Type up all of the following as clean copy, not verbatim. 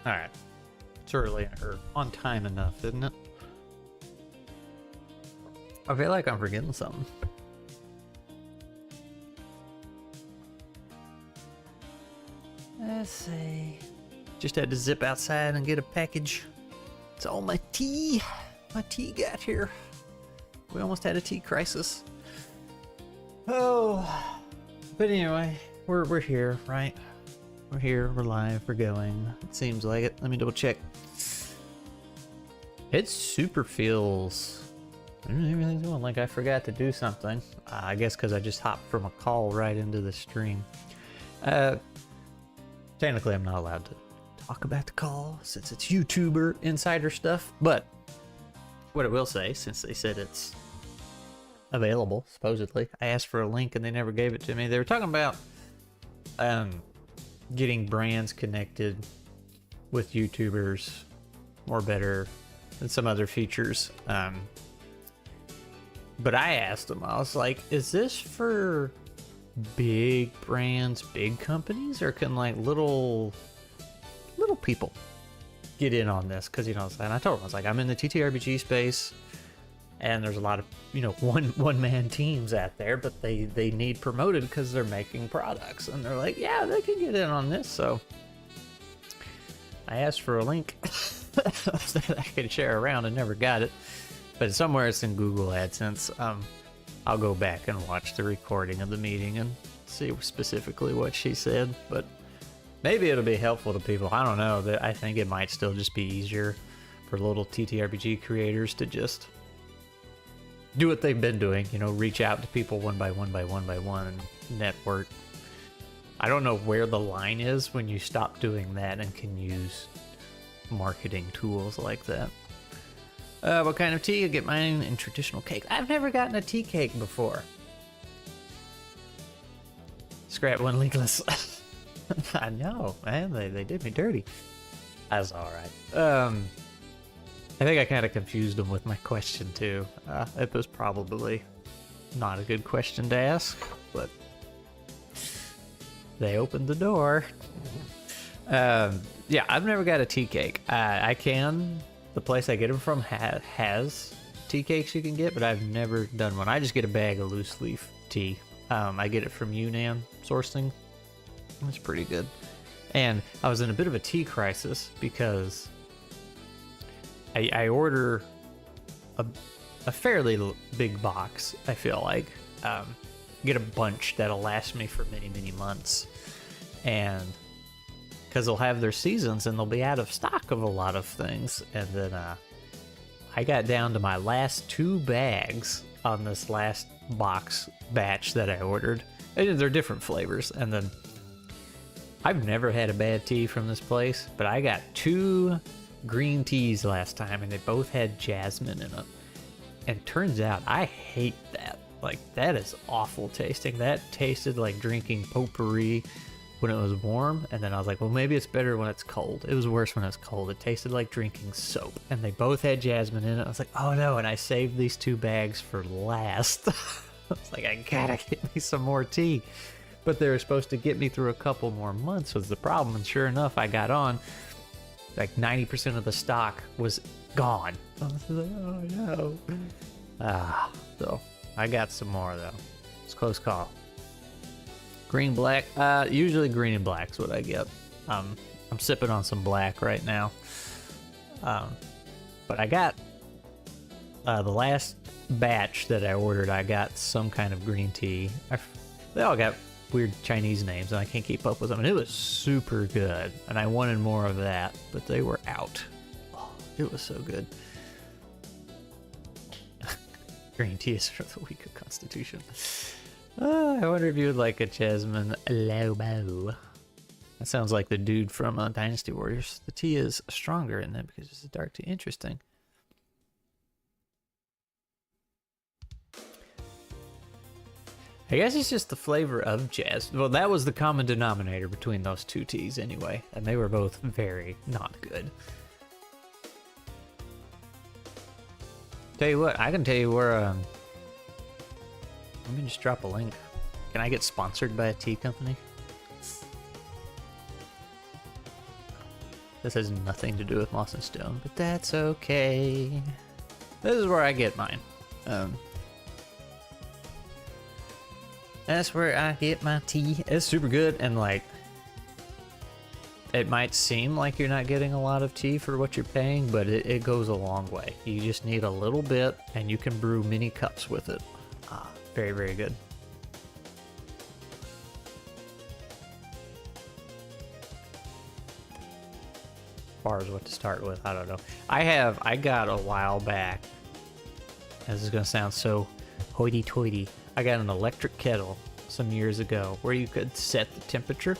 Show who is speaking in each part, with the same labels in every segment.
Speaker 1: Alright. It's early, or on time enough, isn't it? I feel like I'm forgetting something. Let's see. Just had to zip outside and get a package. It's all my tea. My tea got here. We almost had a tea crisis. Oh. But anyway, we're here, right? We're here, we're live, we're going. It seems like it. Let me double check. It super feels... everything's going like I forgot to do something. I guess because I just hopped from a call right into the stream. Technically, I'm not allowed to talk about the call since it's YouTuber insider stuff. But what I will say, since they said it's available, supposedly, I asked for a link and they never gave it to me. They were talking about getting brands connected with YouTubers more better than some other features. But I asked them, I was like, is this for big brands, big companies, or can like little people get in on this? Because, you know, and I told them, I was like, I'm in the ttrpg space and there's a lot of, you know, one-man teams out there, but they need promoted because they're making products. And they're like, yeah, they can get in on this. So I asked for a link that I could share around and never got it. But somewhere it's in Google AdSense. I'll go back and watch the recording of the meeting and see specifically what she said. But maybe it'll be helpful to people. I don't know. I think it might still just be easier for little TTRPG creators to just do what they've been doing. You know, reach out to people one by one and network. I don't know where the line is when you stop doing that and can use marketing tools like that. What kind of tea? I get mine in traditional cake. I've never gotten a tea cake before. Scrap one legless. I know, man. They did me dirty. That's alright. I think I kind of confused them with my question, too. It was probably not a good question to ask, but they opened the door. Yeah, I've never got a tea cake. I can... The place I get them from has tea cakes you can get, but I've never done one. I just get a bag of loose leaf tea. I get it from Yunnan sourcing. It's pretty good. And I was in a bit of a tea crisis because I order a fairly big box, I feel like. Get a bunch that'll last me for many, many months. And... because they'll have their seasons and they'll be out of stock of a lot of things. And then I got down to my last 2 bags on this last box batch that I ordered. And they're different flavors. And then I've never had a bad tea from this place, but I got 2 green teas last time and they both had jasmine in it. And turns out I hate that. Like, that is awful tasting. That tasted like drinking potpourri when it was warm, and then I was like, well, maybe it's better when it's cold. It was worse when it was cold. It tasted like drinking soap, and they both had jasmine in it. I was like, oh no, and I saved these 2 bags for last. I was like, I gotta get me some more tea. But they were supposed to get me through a couple more months was the problem, and sure enough, I got on. Like 90% of the stock was gone. I was like, oh no. So I got some more though. It's a close call. Green, black, usually green and black's what I get. I'm sipping on some black right now. But I got, the last batch that I ordered, I got some kind of green tea. They all got weird Chinese names and I can't keep up with them. And it was super good. And I wanted more of that, but they were out. Oh, it was so good. Green tea is for the weak of constitution. I wonder if you would like a Jasmine Lobo. That sounds like the dude from Dynasty Warriors. The tea is stronger in them because it's a dark tea. Interesting. I guess it's just the flavor of jasmine. Well, that was the common denominator between those 2 teas anyway. And they were both very not good. Tell you what, I can tell you where... Let me just drop a link. Can I get sponsored by a tea company? This has nothing to do with moss and stone, but that's okay. This is where I get mine. That's where I get my tea. It's super good, and like, it might seem like you're not getting a lot of tea for what you're paying, but it goes a long way. You just need a little bit, and you can brew mini cups with it. Very, very good. As far as what to start with, I don't know. I got a while back. This is gonna sound so hoity-toity. I got an electric kettle some years ago where you could set the temperature.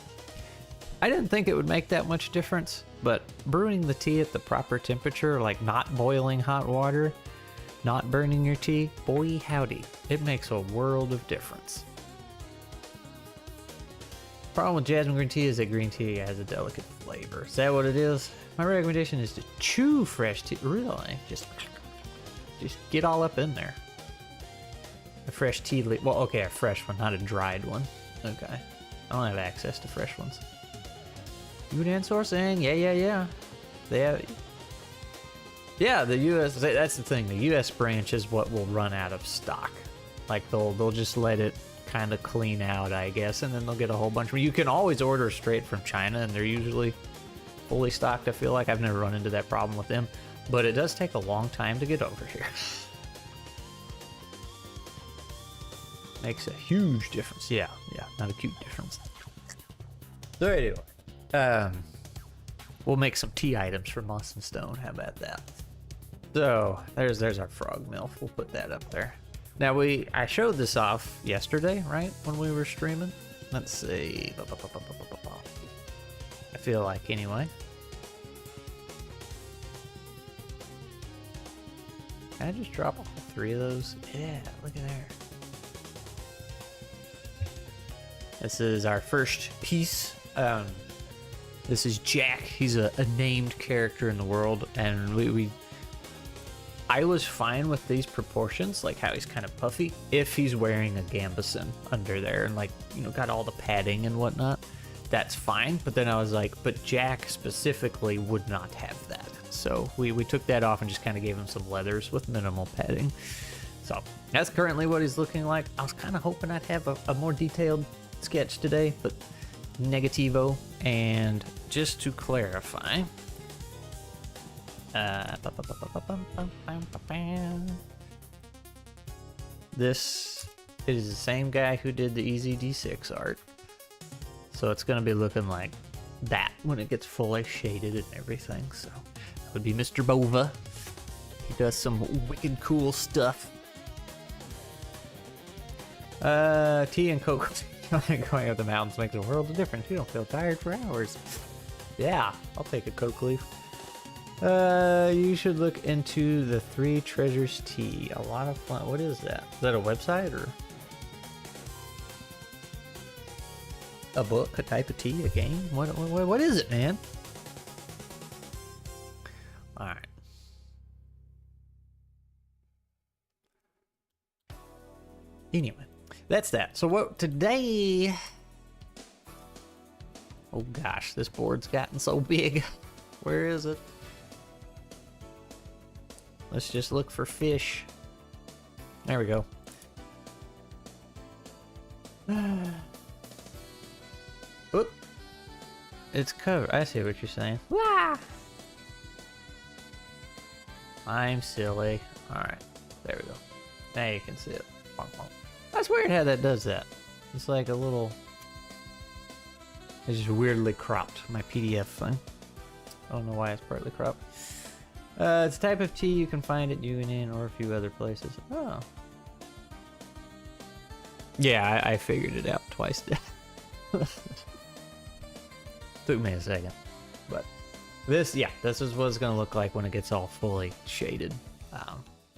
Speaker 1: I didn't think it would make that much difference, but brewing the tea at the proper temperature, like not boiling hot water, not burning your tea, boy howdy, it makes a world of difference. Problem with jasmine green tea is that green tea has a delicate flavor. Is that what it is? My recommendation is to chew fresh tea. Really? Just get all up in there. A fresh tea leaf. Well, okay, a fresh one, not a dried one. Okay. I don't have access to fresh ones. Yunnan sourcing, yeah. Yeah, the U.S. That's the thing. The U.S. branch is what will run out of stock. Like they'll just let it kind of clean out, I guess, and then they'll get a whole bunch. You can always order straight from China, and they're usually fully stocked. I feel like I've never run into that problem with them, but it does take a long time to get over here. Makes a huge difference. Yeah, not a cute difference. So anyway, we'll make some tea items for moss and stone. How about that? So there's our frog milk. We'll put that up there. Now I showed this off yesterday, right, when we were streaming. Let's see. I feel like anyway. Can I just drop all 3 of those? Yeah, look at there. This is our first piece. This is Jack. He's a named character in the world, and I was fine with these proportions, like how he's kind of puffy, if he's wearing a gambeson under there and, like, you know, got all the padding and whatnot. That's fine. But then I was like, but Jack specifically would not have that. So we took that off and just kind of gave him some leathers with minimal padding. So that's currently what he's looking like. I was kind of hoping I'd have a more detailed sketch today, but negativo. And just to clarify, this is the same guy who did the Easy D6 art, so it's going to be looking like that when it gets fully shaded and everything. So that would be Mr. Bova. He does some wicked cool stuff. Tea and coke. Going up the mountains makes a world of difference. You don't feel tired for hours. Yeah, I'll take a coke leaf. You should look into the 3 Treasures tea. A lot of fun. What is that? Is that a website or a book? A type of tea? A game? What is it, man? All right. Anyway, that's that. So what today? Oh gosh, this board's gotten so big. Where is it? Let's just look for fish. There we go. Oop. It's covered. I see what you're saying. Wah! I'm silly. Alright. There we go. Now you can see it. That's weird how that does that. It's like a little... It's just weirdly cropped, my PDF thing. I don't know why it's partly cropped. It's a type of tea you can find at Yunnan or a few other places. Oh. Yeah, I figured it out twice. Took me a second. But this is what it's going to look like when it gets all fully shaded.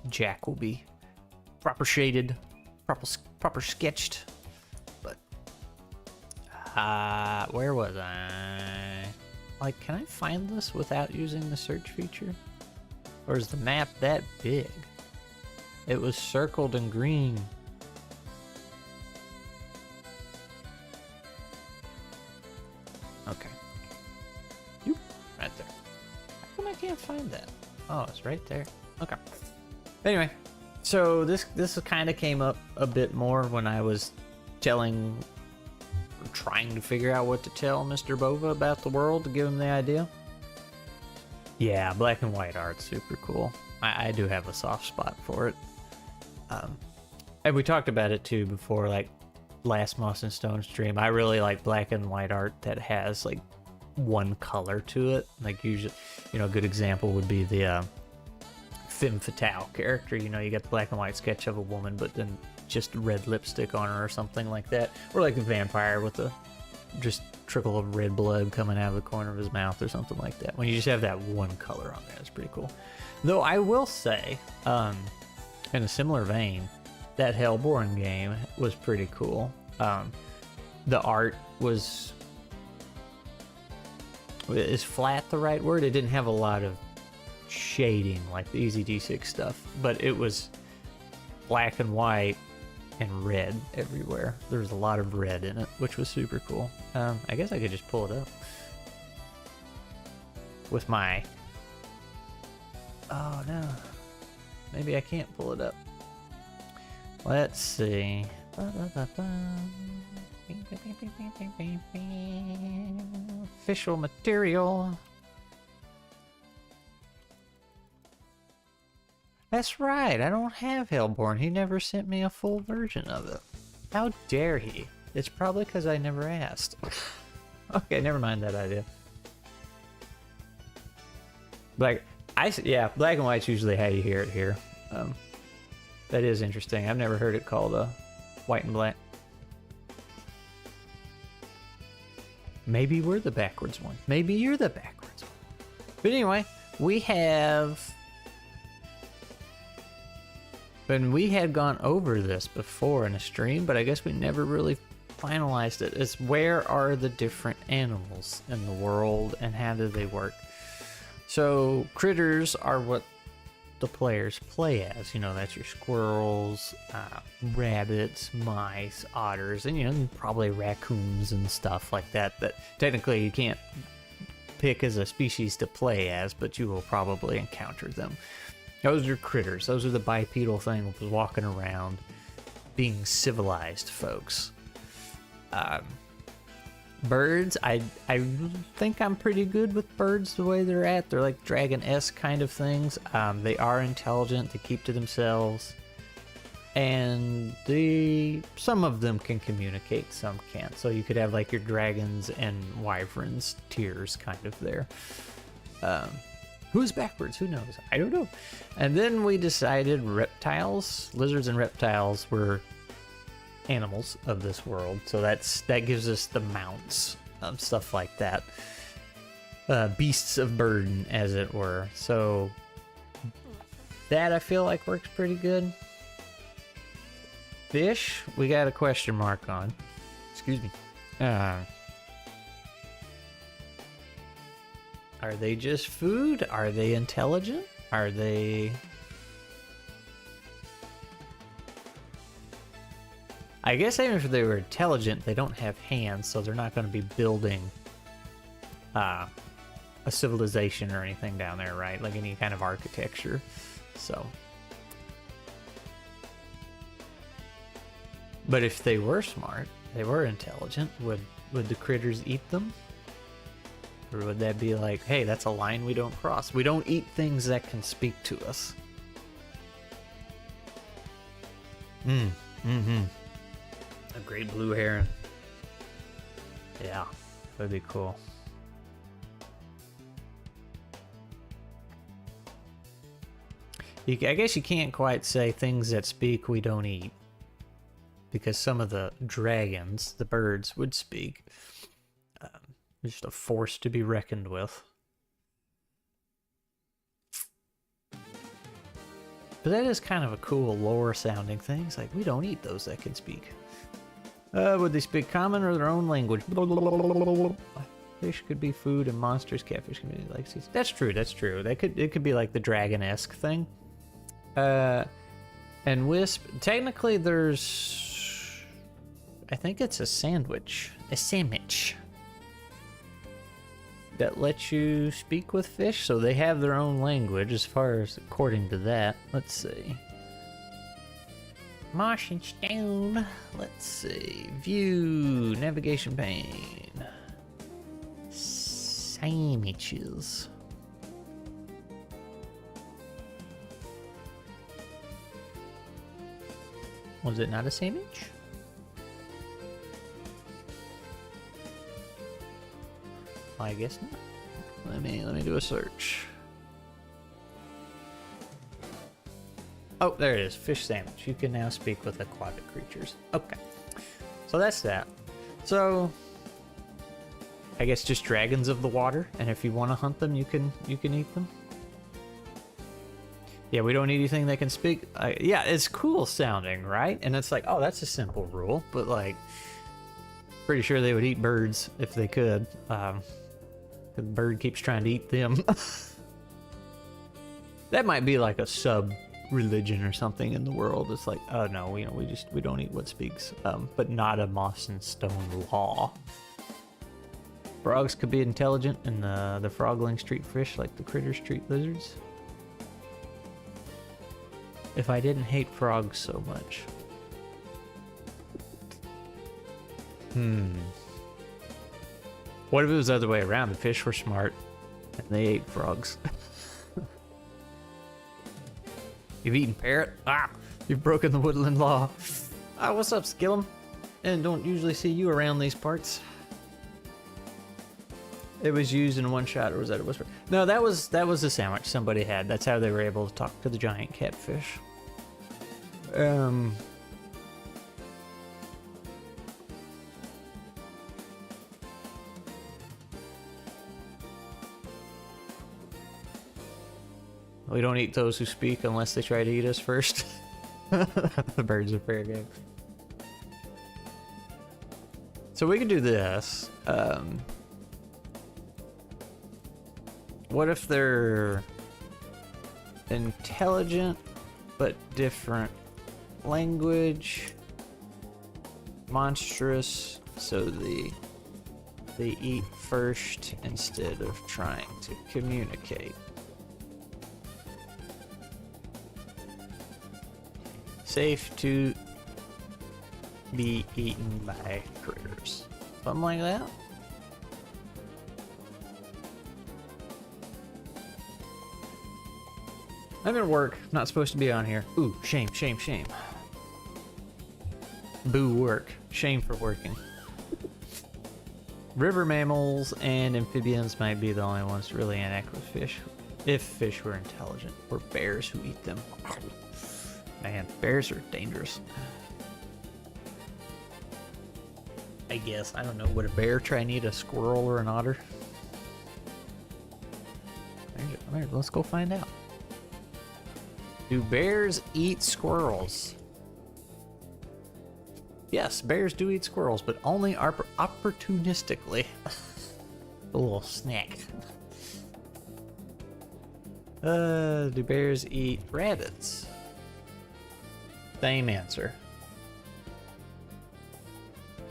Speaker 1: Jack will be proper shaded, proper sketched. But where was I? Like, can I find this without using the search feature? Or is the map that big? It was circled in green. Okay. Right there. find that? Oh, it's right there. Okay. Anyway, so this kind of came up a bit more when I was trying to figure out what to tell Mr. Bova about the world to give him the idea. Yeah, black and white art's super cool. I do have a soft spot for it. And we talked about it too before, like last Moss and Stone stream. I really like black and white art that has like one color to it. Like usually, you know, a good example would be the femme fatale character. You know, you got the black and white sketch of a woman, but then just red lipstick on her or something like that. Or like a vampire with a just trickle of red blood coming out of the corner of his mouth or something like that. When you just have that one color on there, it's pretty cool. Though I will say, in a similar vein, that Hellborn game was pretty cool. The art was... Is flat the right word? It didn't have a lot of shading like the Easy D6 stuff, but it was black and white and red everywhere. There was a lot of red in it, which was super cool. I guess I could just pull it up with my... Oh no, maybe I can't pull it up. Let's see. Official material. That's right, I don't have Hellborn. He never sent me a full version of it. How dare he? It's probably because I never asked. Okay, never mind that idea. Yeah, black and white's usually how you hear it here. That is interesting. I've never heard it called white and black. Maybe we're the backwards one. Maybe you're the backwards one. But anyway, we have... And we had gone over this before in a stream, but I guess we never really finalized it. It's where are the different animals in the world and how do they work? So critters are what the players play as. You know, that's your squirrels, rabbits, mice, otters, and you know, probably raccoons and stuff like that that technically you can't pick as a species to play as, but you will probably encounter them. Those are critters. Those are the bipedal things walking around, being civilized folks. Birds, I think I'm pretty good with birds the way they're at. They're like dragon-esque kind of things. They are intelligent. They keep to themselves. And some of them can communicate, some can't. So you could have like your dragons and wyverns tiers kind of there. Who's backwards? Who knows? I don't know. And then we decided reptiles, lizards and reptiles were animals of this world. So that gives us the mounts, stuff like that. Beasts of burden, as it were. So that I feel like works pretty good. Fish, we got a question mark on. Excuse me. Are they just food? Are they intelligent? Are they... I guess even if they were intelligent, they don't have hands, so they're not going to be building a civilization or anything down there, right? Like any kind of architecture. So... But if they were smart, they were intelligent, would the critters eat them? Or would that be like, hey, that's a line we don't cross. We don't eat things that can speak to us. A great blue heron. Yeah, that'd be cool. I guess you can't quite say things that speak we don't eat. Because some of the dragons, the birds, would speak. Just a force to be reckoned with. But that is kind of a cool lore sounding thing. It's like, we don't eat those that can speak. Would they speak common or their own language? Fish could be food and monsters, catfish can be like seeds. That's true, that's true. It could be like the dragon-esque thing. And Wisp, technically there's... I think it's a sandwich. A sandwich. that lets you speak with fish, so they have their own language as far as according to that. Let's see. Moss and stone. Let's see. View. Navigation pane. Sandwiches. Was it not a sandwich? I guess not. Let me do a search. Oh, there it is. Fish sandwich. You can now speak with aquatic creatures. Okay. So that's that. So I guess just dragons of the water, and if you want to hunt them, you can eat them. Yeah, we don't need anything that can speak. Yeah, it's cool sounding, right? And it's like, oh, that's a simple rule, but like, pretty sure they would eat birds if they could. The bird keeps trying to eat them. That might be like a sub-religion or something in the world. It's like, oh no, we don't eat what speaks, but not a moss and stone law. Frogs could be intelligent, and the froglings treat fish like the critters treat lizards. If I didn't hate frogs so much. What if it was the other way around? The fish were smart and they ate frogs. You've eaten parrot? Ah! You've broken the woodland law. Ah, what's up, Skillum? And don't usually see you around these parts. It was used in one shot, or was that a whisper? No, that was the sandwich somebody had. That's how they were able to talk to the giant catfish. We don't eat those who speak unless they try to eat us first. The birds are fair game. So we can do this. What if they're intelligent but different language? Monstrous, so they eat first instead of trying to communicate. Safe to be eaten by critters. Something like that. I'm at work. Not supposed to be on here. Ooh, shame, shame, shame. Boo work. Shame for working. River mammals and amphibians might be the only ones to really interact with fish. If fish were intelligent. Or bears who eat them. Man, bears are dangerous. I guess. I don't know. Would a bear try and eat a squirrel or an otter? Alright, let's go find out. Do bears eat squirrels? Yes, bears do eat squirrels, but only opportunistically. A little snack. Do bears eat rabbits? Same answer.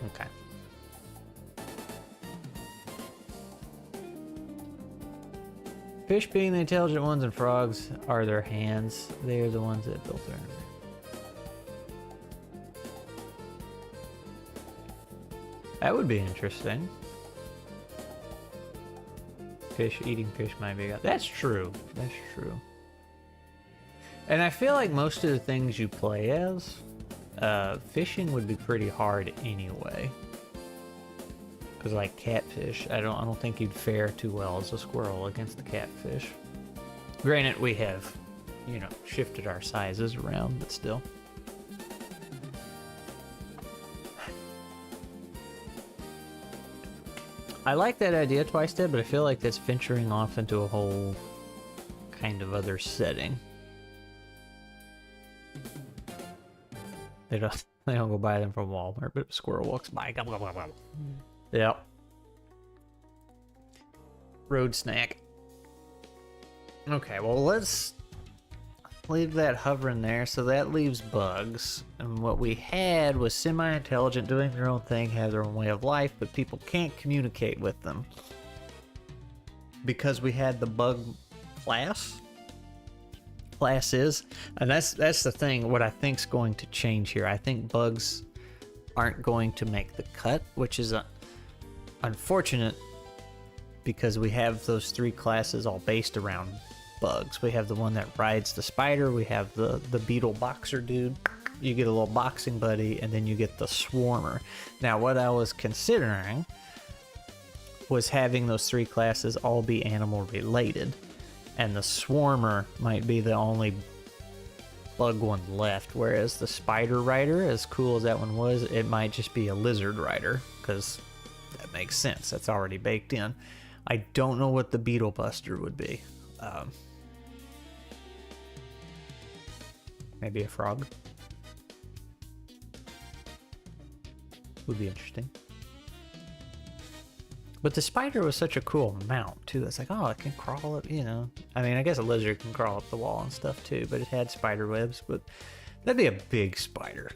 Speaker 1: Okay. Fish being the intelligent ones and frogs are their hands. They are the ones that built their... That would be interesting. Eating fish might be... That's true. That's true. And I feel like most of the things you play as, fishing would be pretty hard anyway. Because like catfish, I don't think you'd fare too well as a squirrel against the catfish. Granted, we have, shifted our sizes around, but still. I like that idea, Twice Dead, but I feel like that's venturing off into a whole kind of other setting. They don't go buy them from Walmart, but if a squirrel walks by, blah, blah, blah, blah. Yep. Road snack. Okay, well, let's leave that hovering there. So that leaves bugs. And what we had was semi-intelligent, doing their own thing, have their own way of life, but people can't communicate with them. because we had the bug classes, and that's the thing. What I think's going to change here, I think bugs aren't going to make the cut, which is unfortunate because we have those 3 classes all based around bugs. We have the one that rides the spider, we have the beetle boxer dude, you get a little boxing buddy, and then you get the swarmer. Now what I was considering was having those 3 classes all be animal related, and the swarmer might be the only bug one left, whereas the spider rider, as cool as that one was, it might just be a lizard rider, because that makes sense, that's already baked in. I don't know what the beetle buster would be. Maybe a frog would be interesting. But the spider was such a cool mount too. It's like, oh, it can crawl up, you know. I mean, I guess a lizard can crawl up the wall and stuff too, but it had spider webs. But that'd be a big spider.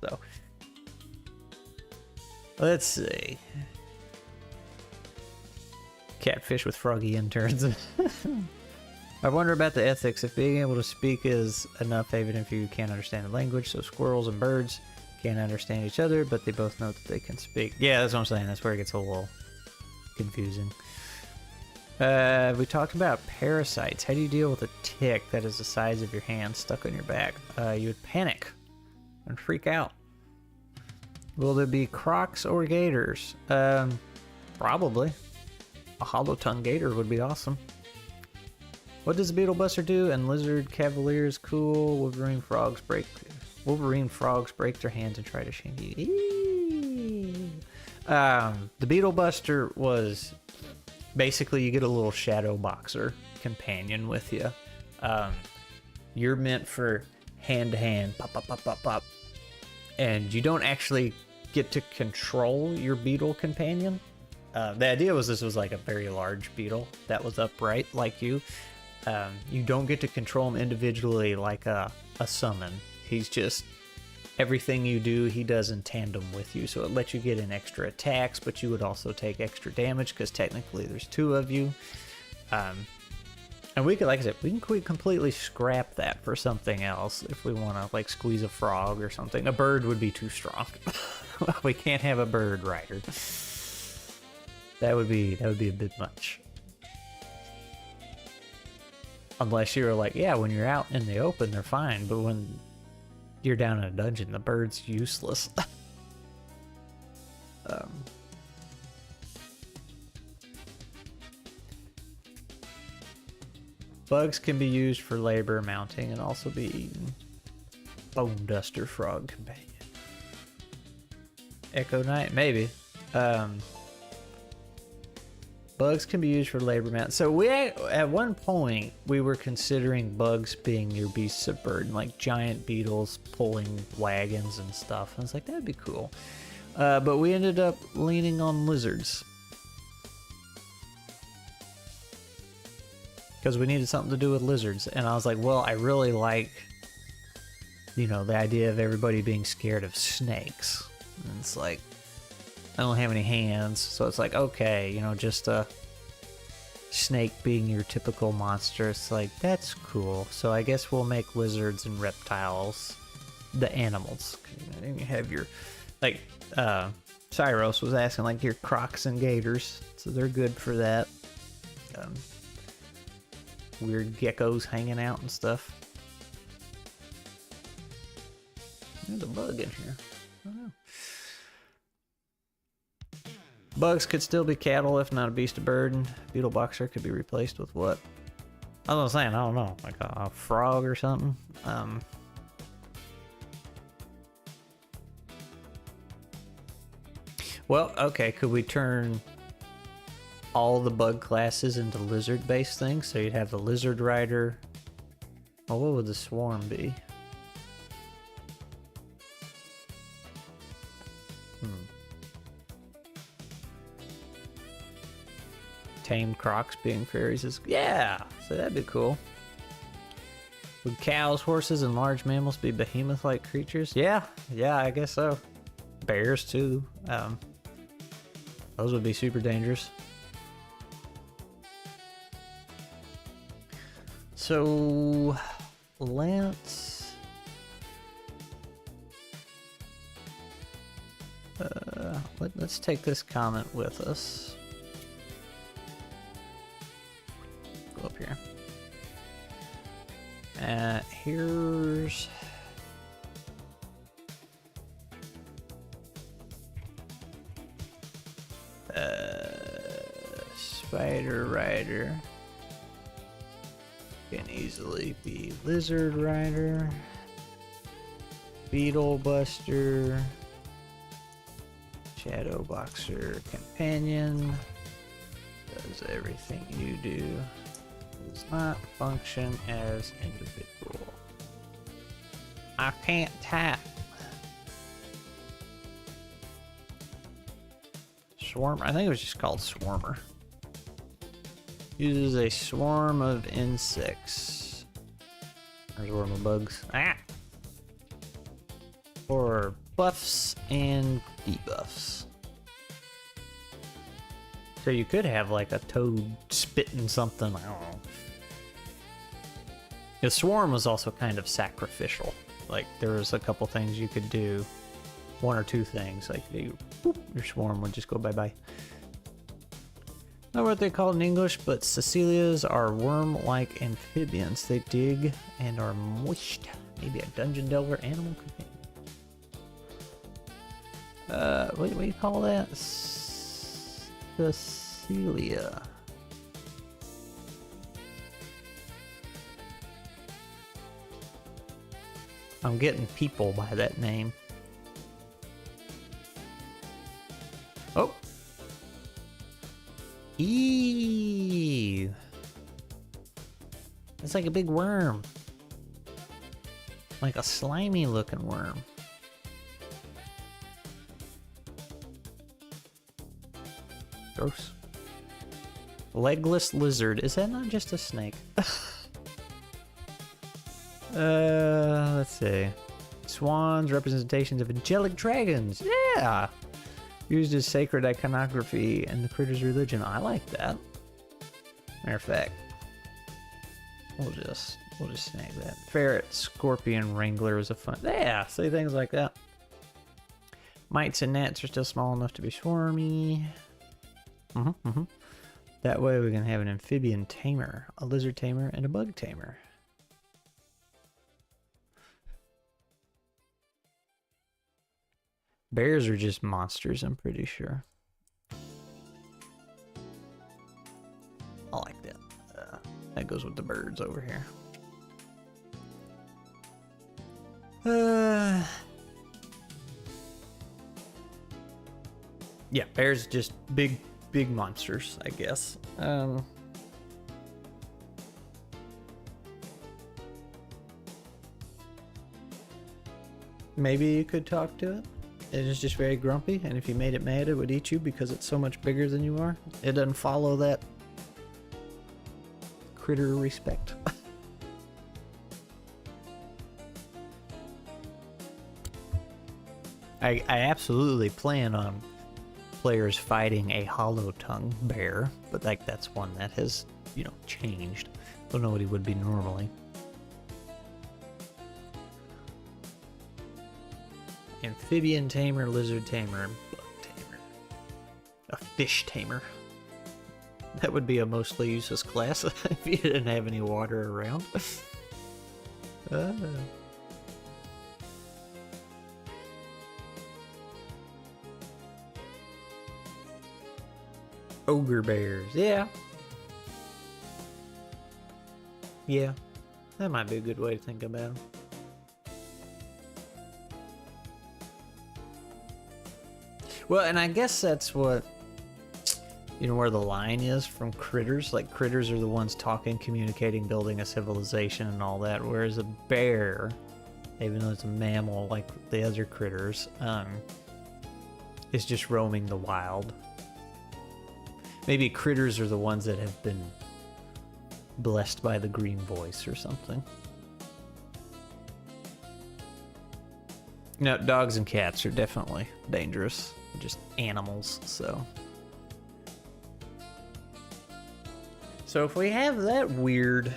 Speaker 1: So let's see. Catfish with froggy interns. I wonder about the ethics. If being able to speak is enough, even if you can't understand the language. So squirrels and birds can't understand each other, but they both know that they can speak. Yeah, that's what I'm saying. That's where it gets a little confusing. We talked about parasites. How do you deal with a tick that is the size of your hand stuck on your back? You would panic and freak out. Will there be crocs or gators? Probably. A hollow tongue gator would be awesome. What does the beetle buster do? And lizard cavalier is cool. Wolverine frogs break their hands and try to shame you. The beetle buster was basically you get a little shadow boxer companion with you. You're meant for hand to hand, pop, pop, pop, pop, pop, and you don't actually get to control your beetle companion. The idea was this was like a very large beetle that was upright like you. You don't get to control him individually like a summon. He's just, everything you do, he does in tandem with you. So it lets you get in extra attacks, but you would also take extra damage because technically there's 2 of you. And we could, like I said, we can completely scrap that for something else if we want to, like, squeeze a frog or something. A bird would be too strong. We can't have a bird rider. That would be a bit much. Unless you were like, yeah, when you're out in the open, they're fine, but when you're down in a dungeon, the bird's useless. Bugs can be used for labor mounting and also be eaten. Bone duster frog companion. Echo Knight, maybe. Bugs can be used for labor mount. So at one point we were considering bugs being your beasts of burden, like giant beetles pulling wagons and stuff. I was like, that'd be cool. But we ended up leaning on lizards because we needed something to do with lizards. And I was like, well, I really like, you know, the idea of everybody being scared of snakes. And it's like, I don't have any hands, so it's like, okay, you know, just a snake being your typical monster. It's like, that's cool. So I guess we'll make lizards and reptiles the animals. And you have your, like, Cyros was asking, like, your crocs and gators, so they're good for that. Weird geckos hanging out and stuff. There's a bug in here. I don't know. Bugs could still be cattle if not a beast of burden. Beetle boxer could be replaced with what? I was saying, I don't know, like a frog or something. Well, okay, could we turn all the bug classes into lizard-based things? So you'd have the lizard rider. Oh, what would the swarm be? Tamed crocs being fairies is, yeah, so that'd be cool. Would cows, horses, and large mammals be behemoth-like creatures? Yeah, I guess so. Bears too. Those would be super dangerous. So let's let's take this comment with us. Go up here. Here's Spider Rider. Can easily be Lizard Rider, Beetle Buster, Shadow Boxer Companion. Does everything you do. Does not function as individual. I can't tap. Swarm. I think it was just called Swarmer. Uses a swarm of insects. Or swarm of bugs. Ah! For buffs and debuffs. So you could have like a toad spitting something. I don't know. The swarm was also kind of sacrificial. Like there was a couple things you could do. One or two things. Like your swarm would just go bye-bye. Not what they're called in English, but Cecilias are worm-like amphibians. They dig and are moist. Maybe a dungeon delver animal companion. What do you call that? Cecilia. I'm getting people by that name. Oh. Eee. It's like a big worm. Like a slimy looking worm. Gross. Legless lizard. Is that not just a snake? Let's see. Swans, representations of angelic dragons. Yeah! Used as sacred iconography in the critter's religion. I like that. Matter of fact, we'll just snag that. Ferret, scorpion, wrangler is a fun. Yeah, say things like that. Mites and gnats are still small enough to be swarmy. That way we can have an amphibian tamer, a lizard tamer, and a bug tamer. Bears are just monsters, I'm pretty sure. I like that. That goes with the birds over here. Yeah, bears just big monsters, I guess. Maybe you could talk to it. It is just very grumpy, and if you made it mad, it would eat you because it's so much bigger than you are. It doesn't follow that critter respect. I absolutely plan on players fighting a hollow tongue bear, but like that's one that has, you know, changed. Don't know what he would be normally. Amphibian tamer, lizard tamer, and bug tamer. A fish tamer. That would be a mostly useless class if you didn't have any water around. Ogre bears, yeah. Yeah, that might be a good way to think about them. Well, and I guess that's what, you know, where the line is from critters. Like, critters are the ones talking, communicating, building a civilization and all that, whereas a bear, even though it's a mammal like the other critters, is just roaming the wild. Maybe critters are the ones that have been blessed by the green voice or something. No, dogs and cats are definitely dangerous. Just animals, so. So if we have that weird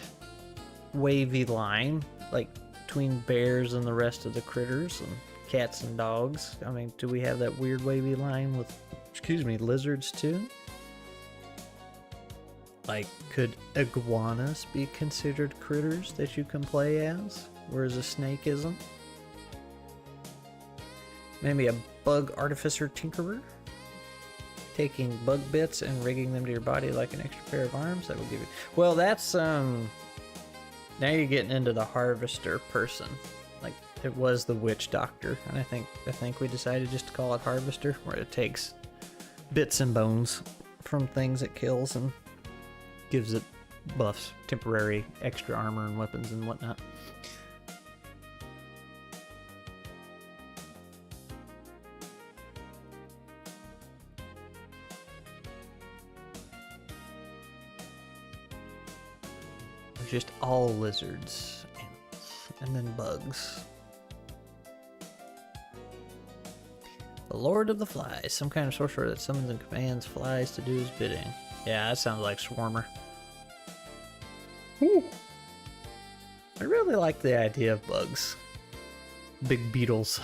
Speaker 1: wavy line, like between bears and the rest of the critters, and cats and dogs. I mean, do we have that weird wavy line with, excuse me, lizards too? Like, could iguanas be considered critters that you can play as, whereas a snake isn't? Maybe a bug artificer tinkerer? Taking bug bits and rigging them to your body like an extra pair of arms? That will give you... Well, that's, now you're getting into the harvester person. Like, it was the witch doctor, and I think we decided just to call it harvester, where it takes bits and bones from things it kills and gives it buffs, temporary extra armor and weapons and whatnot. They're just all lizards and then bugs. The Lord of the Flies, some kind of sorcerer that summons and commands flies to do his bidding. Yeah, that sounds like Swarmer. Ooh. I really like the idea of bugs. Big beetles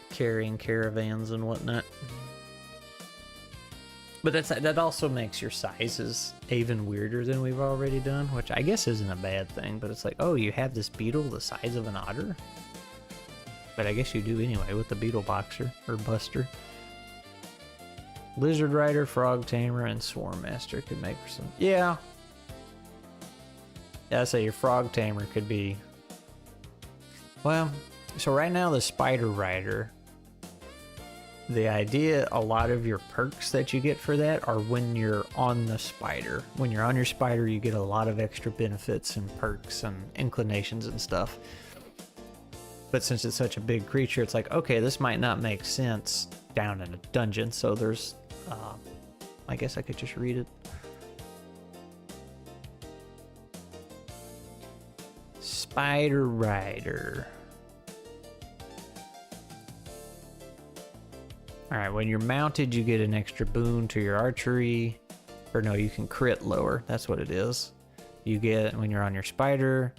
Speaker 1: carrying caravans and whatnot. But that also makes your sizes even weirder than we've already done, which I guess isn't a bad thing, but it's like, oh, you have this beetle the size of an otter? But I guess you do anyway with the beetle boxer, or buster. Lizard Rider, Frog Tamer, and Swarm Master could make for some... Yeah. Yeah, I'd say your Frog Tamer could be... Well, so right now the Spider Rider, the idea, a lot of your perks that you get for that are when you're on the spider. When you're on your spider, you get a lot of extra benefits and perks and inclinations and stuff. But since it's such a big creature, it's like, okay, this might not make sense down in a dungeon, so there's... I guess I could just read it. Spider Rider. Alright, when you're mounted, you get an extra boon to your archery. Or no, you can crit lower. That's what it is. You get, when you're on your spider,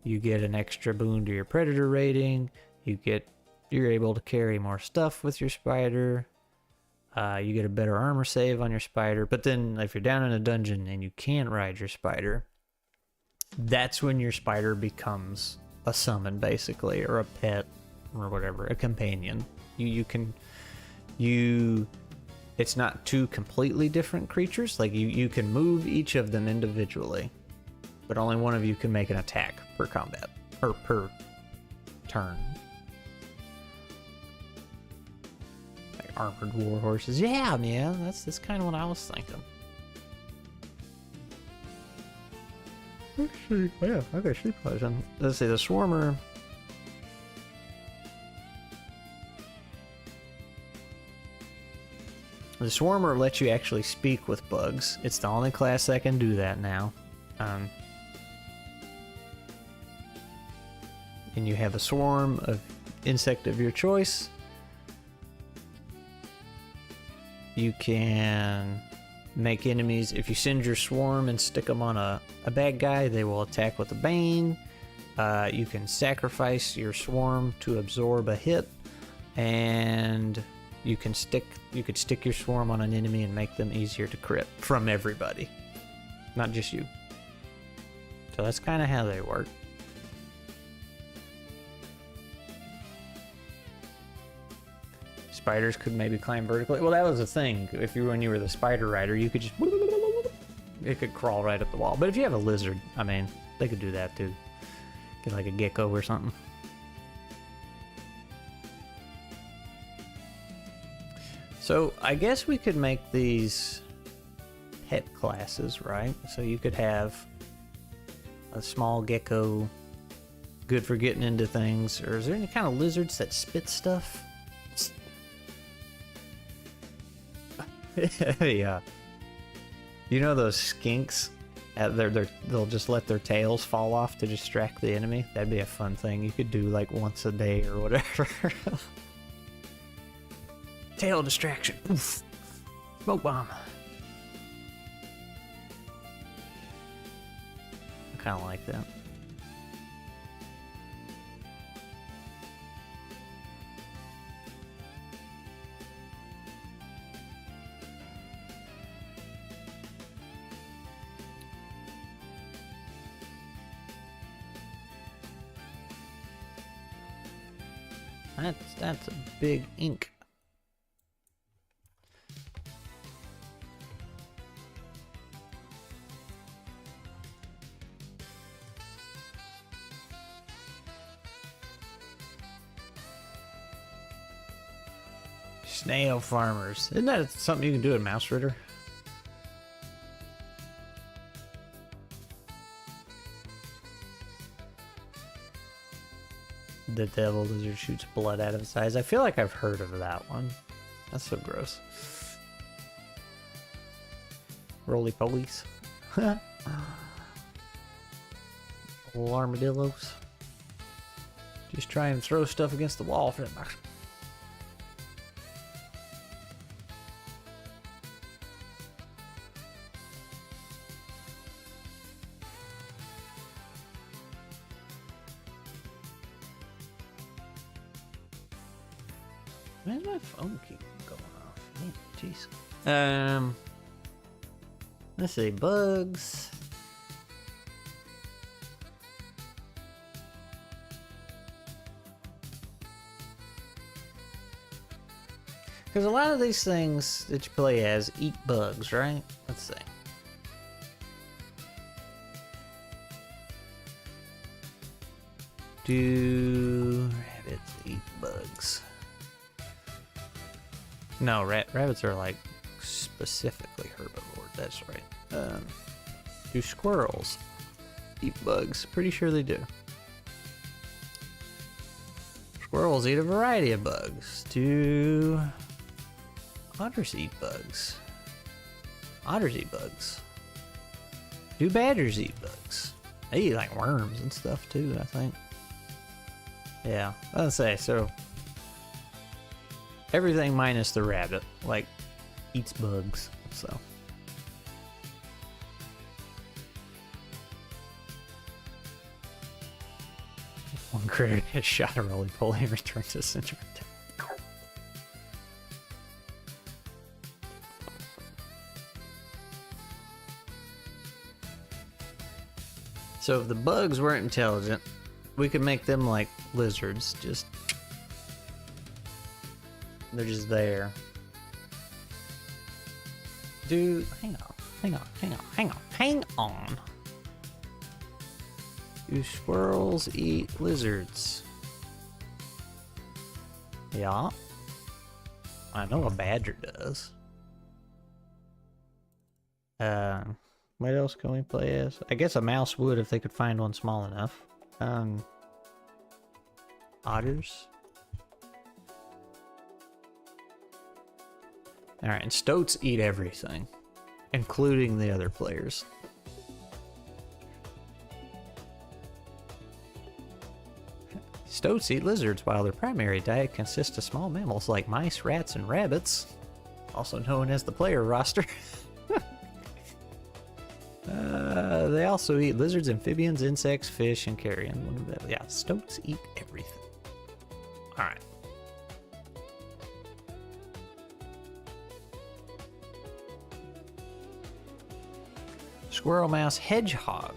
Speaker 1: you get an extra boon to your predator rating. You're able to carry more stuff with your spider. You get a better armor save on your spider. But then if you're down in a dungeon and you can't ride your spider, that's when your spider becomes a summon, basically, or a pet, or whatever, a companion. It's not two completely different creatures. Like, you can move each of them individually, but only one of you can make an attack per combat, or per turn. Armored war horses. Yeah, man, that's kind of what I was thinking. Let's see. Yeah, okay, she plays on. Let's see, the Swarmer. The Swarmer lets you actually speak with bugs. It's the only class that can do that now. And you have a swarm of insect of your choice. You can make enemies. If you send your swarm and stick them on a bad guy, they will attack with a bane. You can sacrifice your swarm to absorb a hit, and you could stick your swarm on an enemy and make them easier to crit from everybody, not just you. So that's kind of how they work. Spiders could maybe climb vertically. Well, that was the thing. When you were the Spider Rider, you could just... It could crawl right up the wall. But if you have a lizard, I mean, they could do that too. Get like a gecko or something. So I guess we could make these pet classes, right? So you could have a small gecko, good for getting into things. Or is there any kind of lizards that spit stuff? Yeah. You know those skinks? They'll just let their tails fall off to distract the enemy. That'd be a fun thing. You could do like once a day or whatever. Tail distraction. Oof. Smoke bomb. I kind of like that. That's a big ink. Snail farmers. Isn't that something you can do in Mouse Ritter? The devil lizard shoots blood out of its eyes. I feel like I've heard of that one. That's so gross. Roly polies. Little armadillos. Just try and throw stuff against the wall for it. Where's my phone keep going off? Man, jeez. Let's see, bugs. Because a lot of these things that you play as eat bugs, right? Let's see. Do rabbits eat bugs? No, rabbits are like specifically herbivore. That's right. Do squirrels eat bugs? Pretty sure they do. Squirrels eat a variety of bugs. Do otters eat bugs? Otters eat bugs. Do badgers eat bugs? They eat like worms and stuff too, I think. Yeah, I'd say so. Everything minus the rabbit, like, eats bugs, so. One critter has shot a roly-poly and returned to center. So if the bugs weren't intelligent, we could make them like lizards, just... They're just there. Dude, hang on. Do squirrels eat lizards? Yeah. I know a badger does. What else can we play as? I guess a mouse would if they could find one small enough. Otters? Alright, and stoats eat everything, including the other players. Stoats eat lizards, while their primary diet consists of small mammals like mice, rats, and rabbits, also known as the player roster. They also eat lizards, amphibians, insects, fish, and carrion. Yeah, stoats eat everything. Alright. Squirrel, mouse, hedgehog,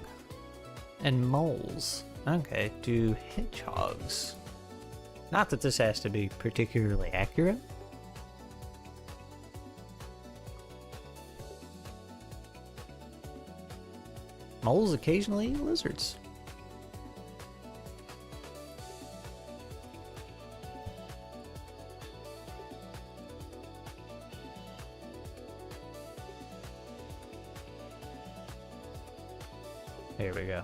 Speaker 1: and moles. Okay, do hedgehogs. Not that this has to be particularly accurate. Moles occasionally eat lizards. Here we go.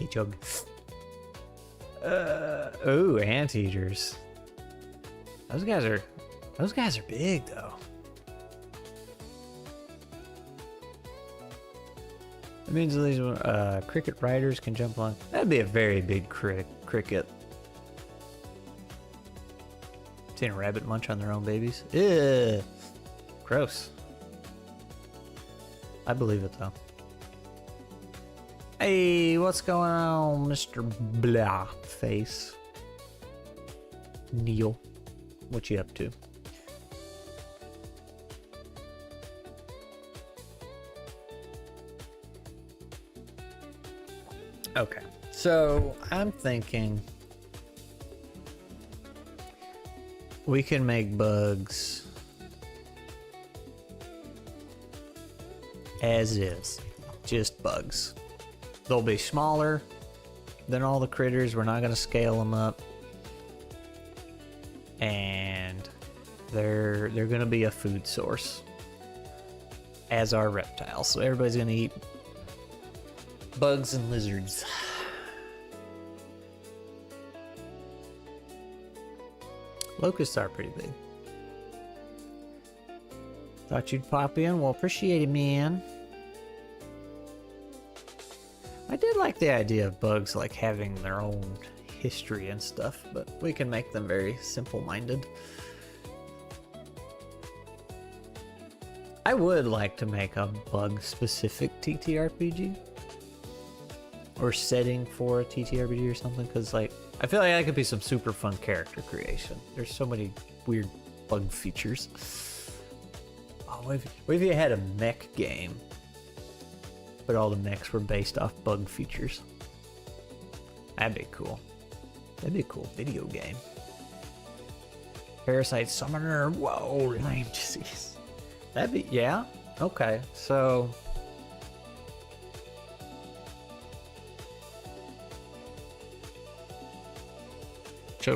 Speaker 1: Hedgehog. Oh, anteaters. Those guys are big though. That means these cricket riders can jump on. That'd be a very big cricket. Seen a rabbit munch on their own babies? Ew. Gross. I believe it though. Hey, what's going on, Mr. Blah Face? Neil, what you up to? Okay, so I'm thinking we can make bugs as is, just bugs. They'll be smaller than all the critters. We're not going to scale them up, and they're going to be a food source, as are reptiles. So everybody's going to eat bugs and lizards. Locusts are pretty big. Thought you'd pop in. Well, appreciate it, man. I did like the idea of bugs like having their own history and stuff, but we can make them very simple-minded. I would like to make a bug-specific TTRPG, or setting for a TTRPG or something, because like I feel like that could be some super fun character creation. There's so many weird bug features. Oh, what if you had a mech game, but all the mechs were based off bug features? That'd be cool. That'd be a cool video game. Parasite Summoner. Whoa, lame disease. That'd be, yeah? Okay, so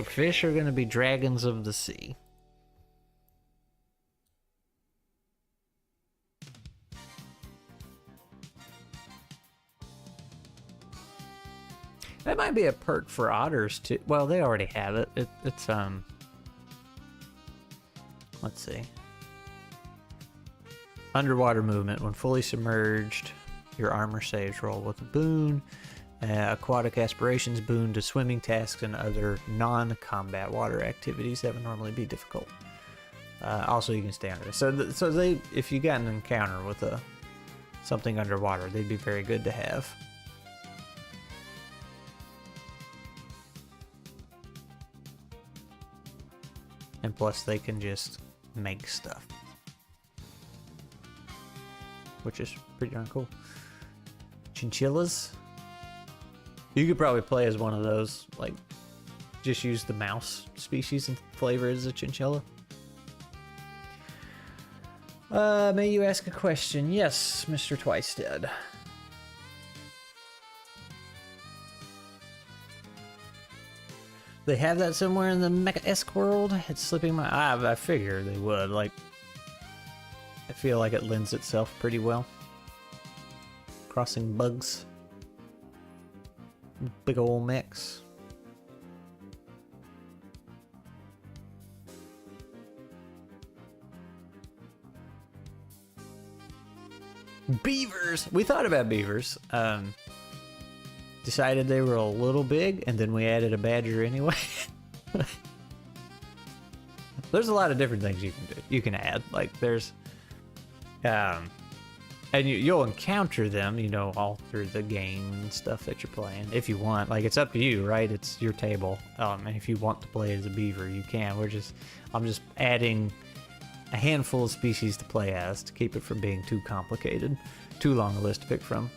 Speaker 1: fish are gonna be dragons of the sea. That might be a perk for otters too. Well, they already have it. It's let's see. Underwater movement. When fully submerged, your armor saves roll with a boon. Aquatic aspirations boon to swimming tasks and other non-combat water activities that would normally be difficult. Also, you can stay under. So they, if you got an encounter with something underwater, they'd be very good to have. And plus, they can just make stuff, which is pretty darn cool. Chinchillas. You could probably play as one of those, like, just use the mouse species and flavor as a chinchilla. May you ask a question? Yes, Mr. Twicestead. They have that somewhere in the Mecha-esque world? It's slipping my... I figure they would, like... I feel like it lends itself pretty well. Crossing bugs. Big ol' mix. Beavers! We thought about beavers. Decided they were a little big, and then we added a badger anyway. There's a lot of different things you can do. You can add, like, there's... and you'll encounter them, you know, all through the game and stuff that you're playing, if you want. Like, it's up to you, right? It's your table. And if you want to play as a beaver, you can. I'm just adding a handful of species to play as to keep it from being too complicated. Too long a list to pick from.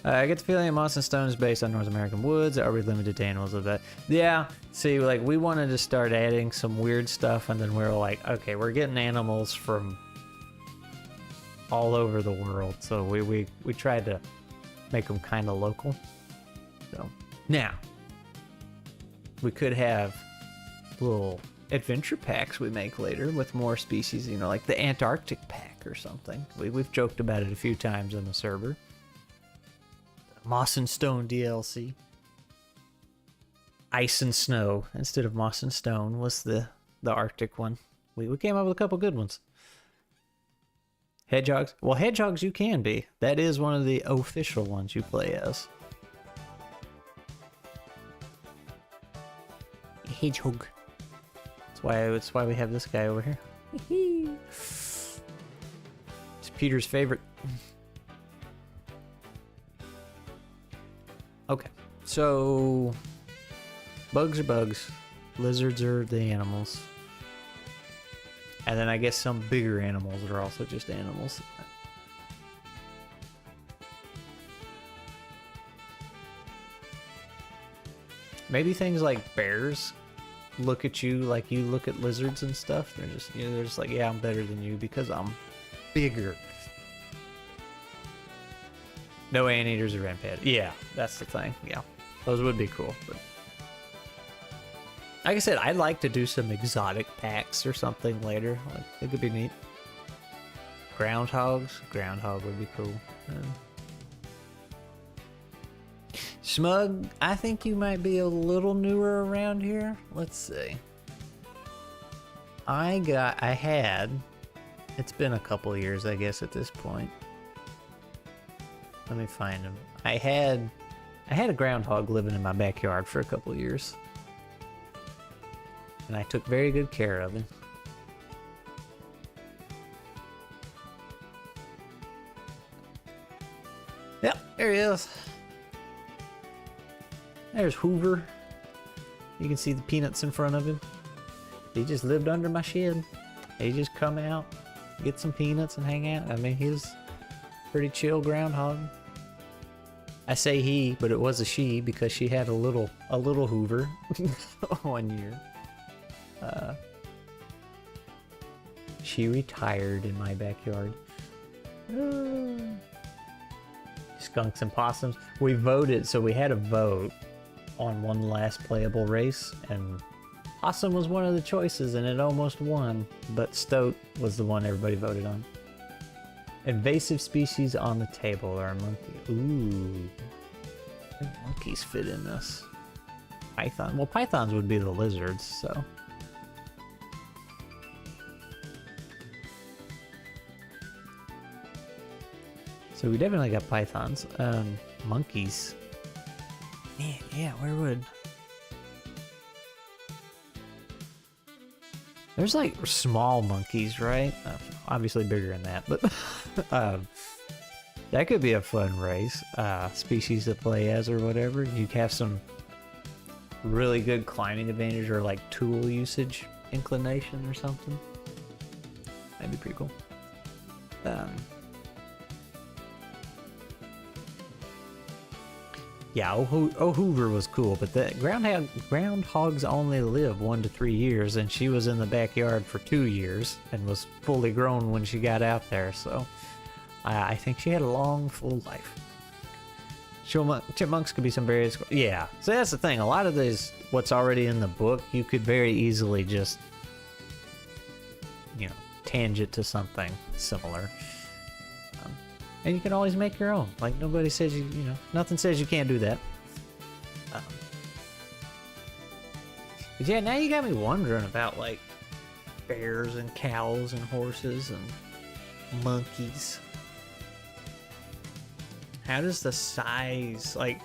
Speaker 1: I get the feeling that Moss and Stone is based on North American woods. Are we limited to animals of that? Yeah, see, like, we wanted to start adding some weird stuff, and then we were like, okay, we're getting animals from all over the world, so we tried to make them kind of local. So, now, we could have little adventure packs we make later with more species, you know, like the Antarctic pack or something. We've joked about it a few times on the server. Moss and Stone DLC. Ice and Snow instead of Moss and Stone was the Arctic one. We came up with a couple good ones. Hedgehogs. Well, hedgehogs you can be. That is one of the official ones you play as. Hedgehog. That's why we have this guy over here. It's Peter's favorite. Okay, so bugs are bugs, lizards are the animals, and then I guess some bigger animals are also just animals. Maybe things like bears look at you like you look at lizards and stuff. They're just, you know, they're just like, yeah, I'm better than you because I'm bigger. No anteaters or rampant. Yeah, that's the thing. Yeah, those would be cool. But like I said, I'd like to do some exotic packs or something later. Like, it could be neat. Groundhogs. Groundhog would be cool. Smug, I think you might be a little newer around here. Let's see. It's been a couple years, I guess, at this point. Let me find him. I had a groundhog living in my backyard for a couple years. And I took very good care of him. Yep, there he is. There's Hoover. You can see the peanuts in front of him. He just lived under my shed. He just come out, get some peanuts and hang out. I mean, he's pretty chill groundhog. I say he, but it was a she because she had a little Hoover 1 year. She retired in my backyard. Skunks and possums. We voted, so we had a vote on one last playable race, and possum was one of the choices, and it almost won, but stoat was the one everybody voted on. Invasive species on the table are a monkey. Ooh. Monkeys fit in this. Python. Well, pythons would be the lizards, so. So we definitely got pythons. Monkeys. Man, yeah, where would... There's like small monkeys, right? Obviously bigger than that, but that could be a fun race. Species to play as or whatever. You have some really good climbing advantage or like tool usage inclination or something. That'd be pretty cool. Yeah, Hoover was cool, but the groundhogs only live 1 to 3 years, and she was in the backyard for 2 years and was fully grown when she got out there, so I think she had a long, full life. Chipmunks could be some various... Yeah, so that's the thing. A lot of these, what's already in the book, you could very easily just, you know, tangent to something similar. And you can always make your own. Like, nobody says you know, nothing says you can't do that. But yeah, now you got me wondering about, like, bears and cows and horses and monkeys. How does the size, like...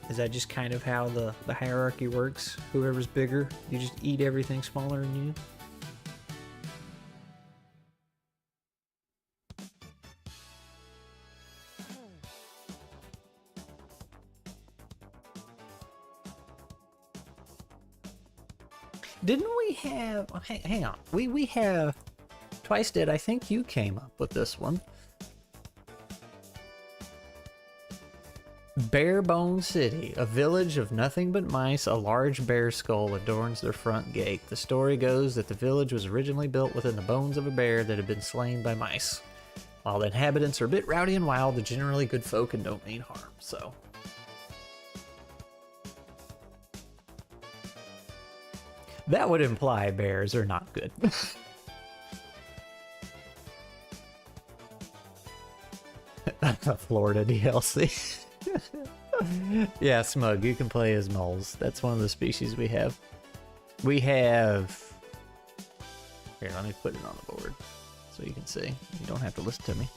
Speaker 1: Is that just kind of how the hierarchy works? Whoever's bigger, you just eat everything smaller than you? Didn't we have... Hang on. We have... Twice Dead, I think you came up with this one. Barebone City. A village of nothing but mice. A large bear skull adorns their front gate. The story goes that the village was originally built within the bones of a bear that had been slain by mice. While the inhabitants are a bit rowdy and wild, they're generally good folk and don't mean harm, so... That would imply bears are not good. Florida DLC. Yeah, Smug, you can play as moles. That's one of the species we have. We have... Here, let me put it on the board so you can see. You don't have to listen to me.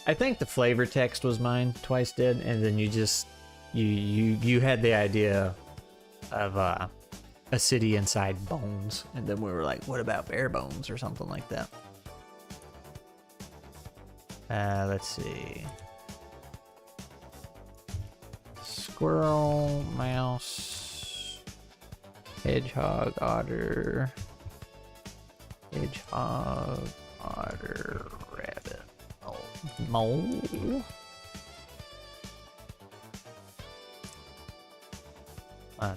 Speaker 1: I think the flavor text was mine, Twice Dead, and then you just you had the idea of a city inside bones, and then we were like, what about bare bones or something like that. Let's see. Squirrel, mouse, hedgehog, otter, hedgehog, otter, rabbit, mole.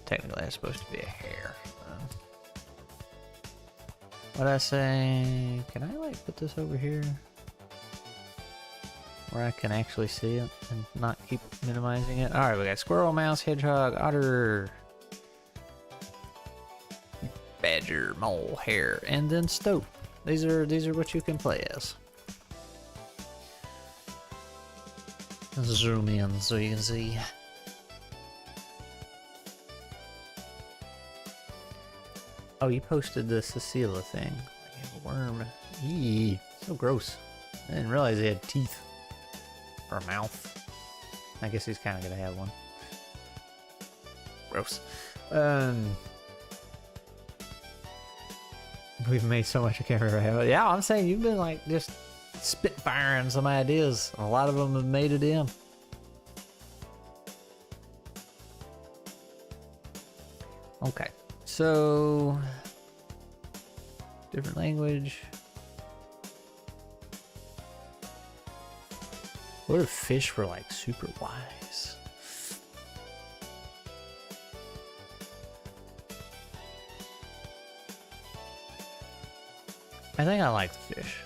Speaker 1: Technically, that's supposed to be a hare. What'd I say? Can I like put this over here where I can actually see it and not keep minimizing it? All right, we got squirrel, mouse, hedgehog, otter, badger, mole, hare, and then stoat. These are what you can play as. Let's zoom in so you can see. Oh, you posted the Cecilia thing. Like a worm. Eee, so gross. I didn't realize he had teeth. Or a mouth. I guess he's kind of gonna have one. Gross. We've made so much I can't remember how. Yeah, I'm saying you've been like just spitfiring some ideas. A lot of them have made it in. Okay. So, different language. What if fish were like super wise? I think I like the fish.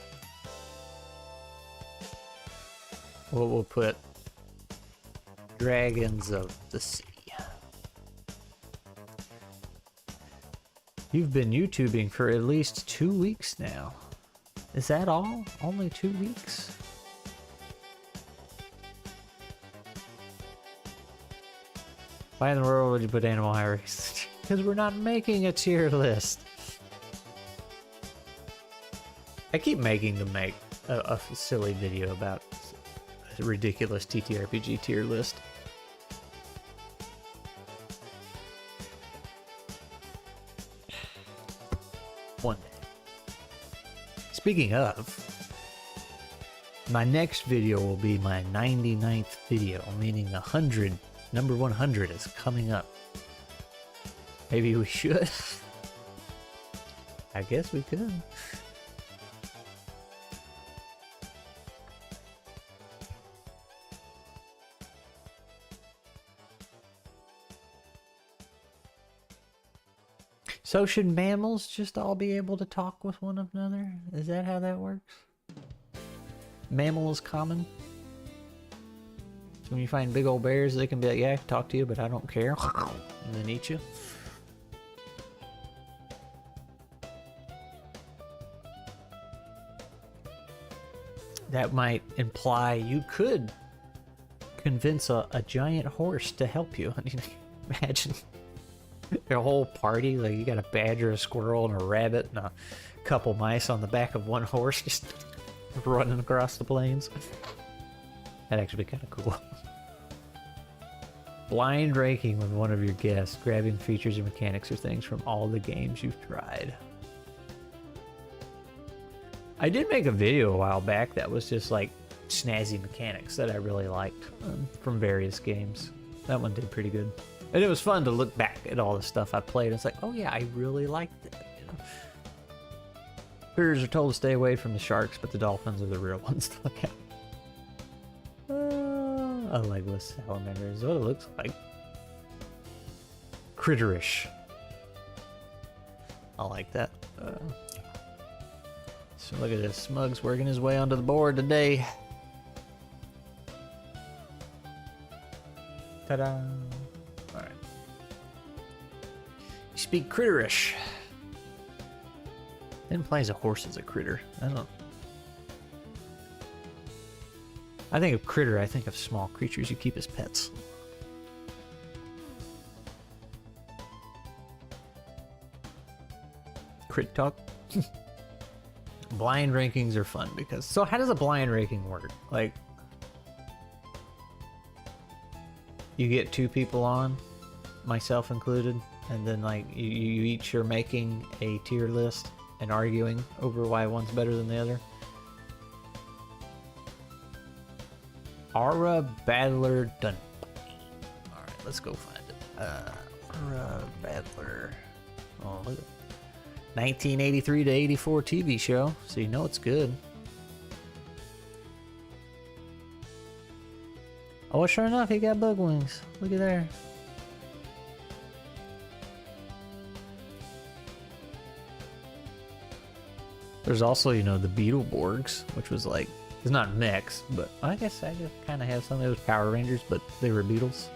Speaker 1: We'll put dragons of the sea. You've been YouTubing for at least 2 weeks now. Is that all? Only 2 weeks? Why in the world would you put animal high race? Because we're not making a tier list. I keep making them make a silly video about a ridiculous ttrpg tier list. One day. Speaking of, my next video will be my 99th video, meaning 100, number 100 is coming up. Maybe we should. I guess we could. So should mammals just all be able to talk with one another? Is that how that works? Mammal is common? So when you find big old bears, they can be like, yeah, I can talk to you, but I don't care. And then eat you. That might imply you could convince a giant horse to help you. I mean, imagine a whole party, like you got a badger, a squirrel, and a rabbit, and a couple mice on the back of one horse just running across the plains. That'd actually be kind of cool. Blind ranking with one of your guests, grabbing features and mechanics or things from all the games you've tried. I did make a video a while back that was just like snazzy mechanics that I really liked from various games. That one did pretty good. And it was fun to look back at all the stuff I played. It's like, oh yeah, I really liked that, you know. Critters are told to stay away from the sharks, but the dolphins are the real ones to look at. A legless salamander is what it looks like. Critterish. I like that. So look at this. Smug's working his way onto the board today. Ta-da! Alright. You speak Critterish. It implies a horse is a critter. I don't know. I think of critter, I think of small creatures you keep as pets. Crit talk. Blind rankings are fun because... So how does a blind ranking work? Like... You get 2 people on, myself included, and then like you each are making a tier list and arguing over why one's better than the other. Aura Battler Dun. Alright, let's go find it. Aura Battler. Oh, look at 1983 to 84 TV show, so you know it's good. Oh, sure enough, he got bug wings. Look at there. There's also, you know, the Beetleborgs, which was like, it's not mechs, but I guess I just kind of have some of those Power Rangers, but they were Beetles.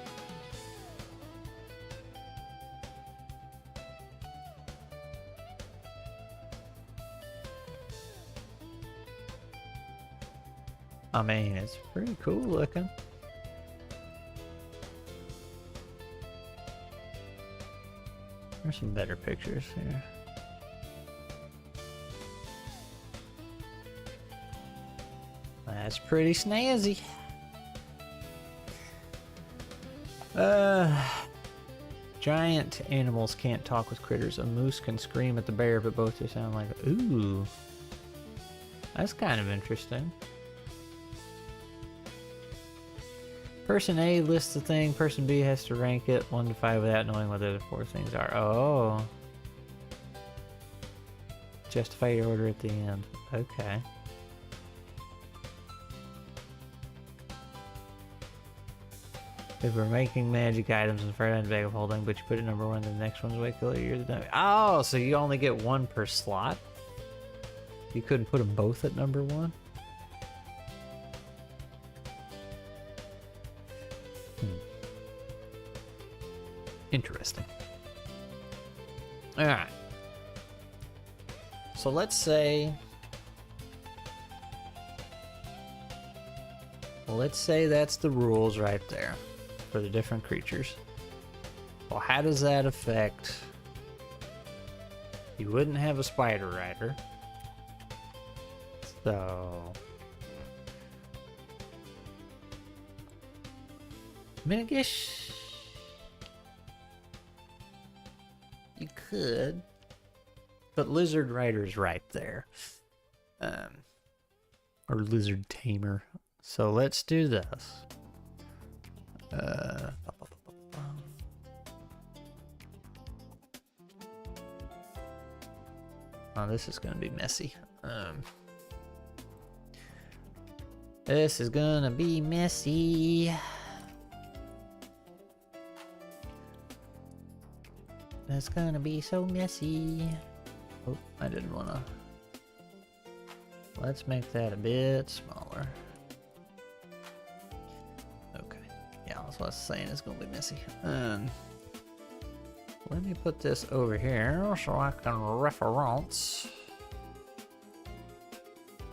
Speaker 1: I mean, it's pretty cool looking. There's some better pictures here. That's pretty snazzy. Giant animals can't talk with critters. A moose can scream at the bear, but both they sound like, ooh. That's kind of interesting. Person A lists the thing, person B has to rank it 1 to 5 without knowing what the other 4 things are. Oh. Justify your order at the end. Okay. If we're making magic items in front of the bag of holding, but you put it number 1, the next one's way cooler, you're the dummy. Oh, so you only get 1 per slot? You couldn't put them both at number 1? Interesting. Alright. So let's say that's the rules right there for the different creatures. Well, how does that affect? You wouldn't have a spider rider. So I mean, I guess you could, but lizard rider's right there, or lizard tamer. So let's do this. Oh, this is gonna be messy. This is gonna be messy. That's gonna be so messy. Oh, I didn't wanna. Let's make that a bit smaller. Okay. Yeah, that's what I was saying. It's gonna be messy. Let me put this over here so I can reference.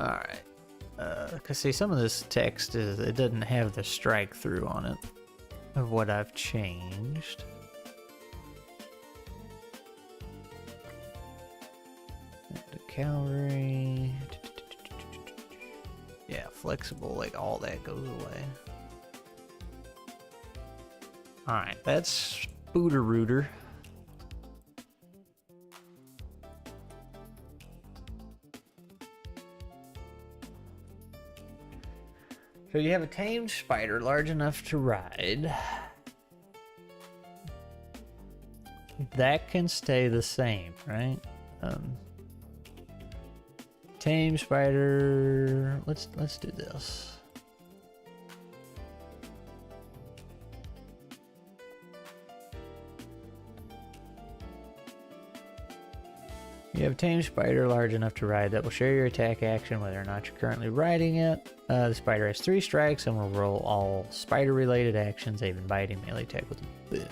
Speaker 1: Alright. Cause see, some of this text it doesn't have the strike through on it of what I've changed. The cavalry. Yeah, flexible, like all that goes away. Alright, that's Booter Rooter. So you have a tamed spider large enough to ride. That can stay the same, right? Tame spider. Let's do this. You have a tame spider large enough to ride that will share your attack action whether or not you're currently riding it. The spider has 3 strikes and will roll all spider-related actions, even biting, melee attack with a boom.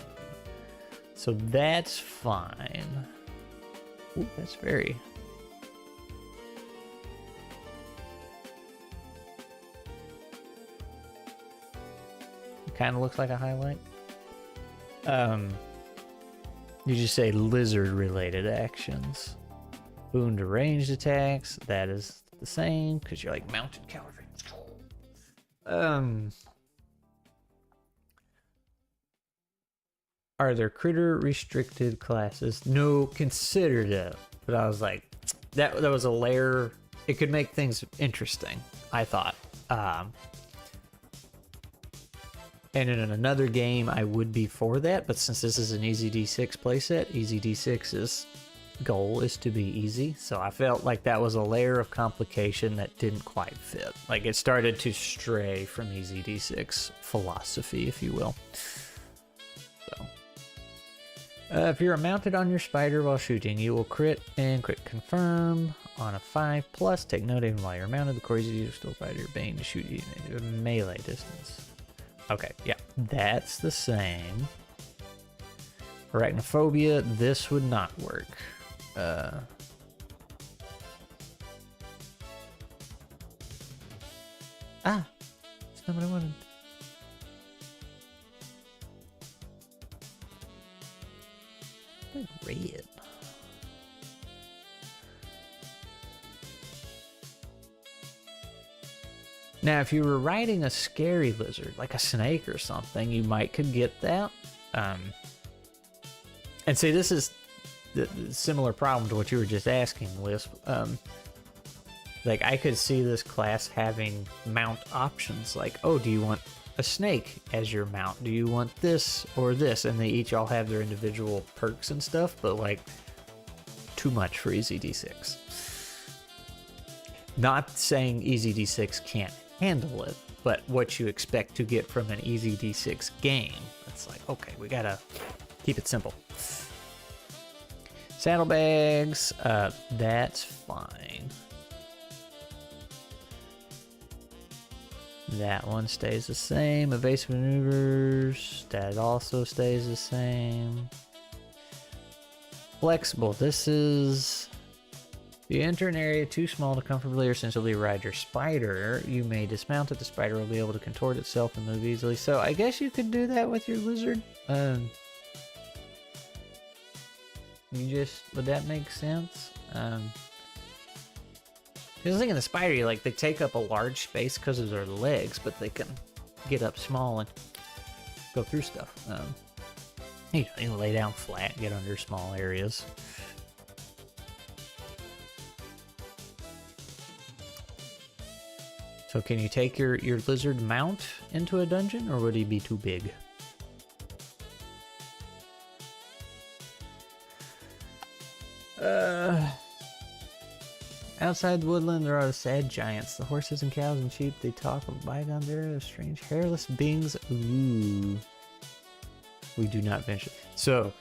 Speaker 1: So that's fine. Ooh, that's very... It kind of looks like a highlight. You just say lizard-related actions. Boon to ranged attacks, that is the same, because you're like mounted cavalry. Are there critter restricted classes? No, considered it, but I was like, that was a layer. It could make things interesting, I thought. And in another game, I would be for that, but since this is an Easy D6 playset, Easy D6 is goal is to be easy, so I felt like that was a layer of complication that didn't quite fit. Like, it started to stray from easy d6 philosophy, if you will. So, if you're mounted on your spider while shooting, you will crit and crit confirm on a 5+. Take note, even while you're mounted, the crazy you still fight your bane to shoot you at melee distance. Okay, yeah, that's the same. Arachnophobia, this would not work. That's not what I wanted. Like red. Now, if you were riding a scary lizard, like a snake or something, you might could get that. And see, this is the similar problem to what you were just asking, Wisp. Like, I could see this class having mount options, like, oh, do you want a snake as your mount? Do you want this or this? And they each all have their individual perks and stuff, but, like, too much for Easy D6. Not saying Easy D6 can't handle it, but what you expect to get from an Easy D6 game, it's like, okay, we gotta keep it simple. Saddlebags, that's fine. That one stays the same. Evasive maneuvers, that also stays the same. Flexible, this is... You enter an area too small to comfortably or sensibly ride your spider. You may dismount it. The spider will be able to contort itself and move easily. So I guess you could do that with your lizard. Would that make sense? I was thinking the spider, like, they take up a large space because of their legs, but they can get up small and go through stuff. You know, lay down flat, get under small areas. So can you take your lizard mount into a dungeon, or would he be too big? Outside the woodland, there are the sad giants. The horses and cows and sheep, they talk of bygone eras, strange hairless beings. Ooh. We do not venture. So,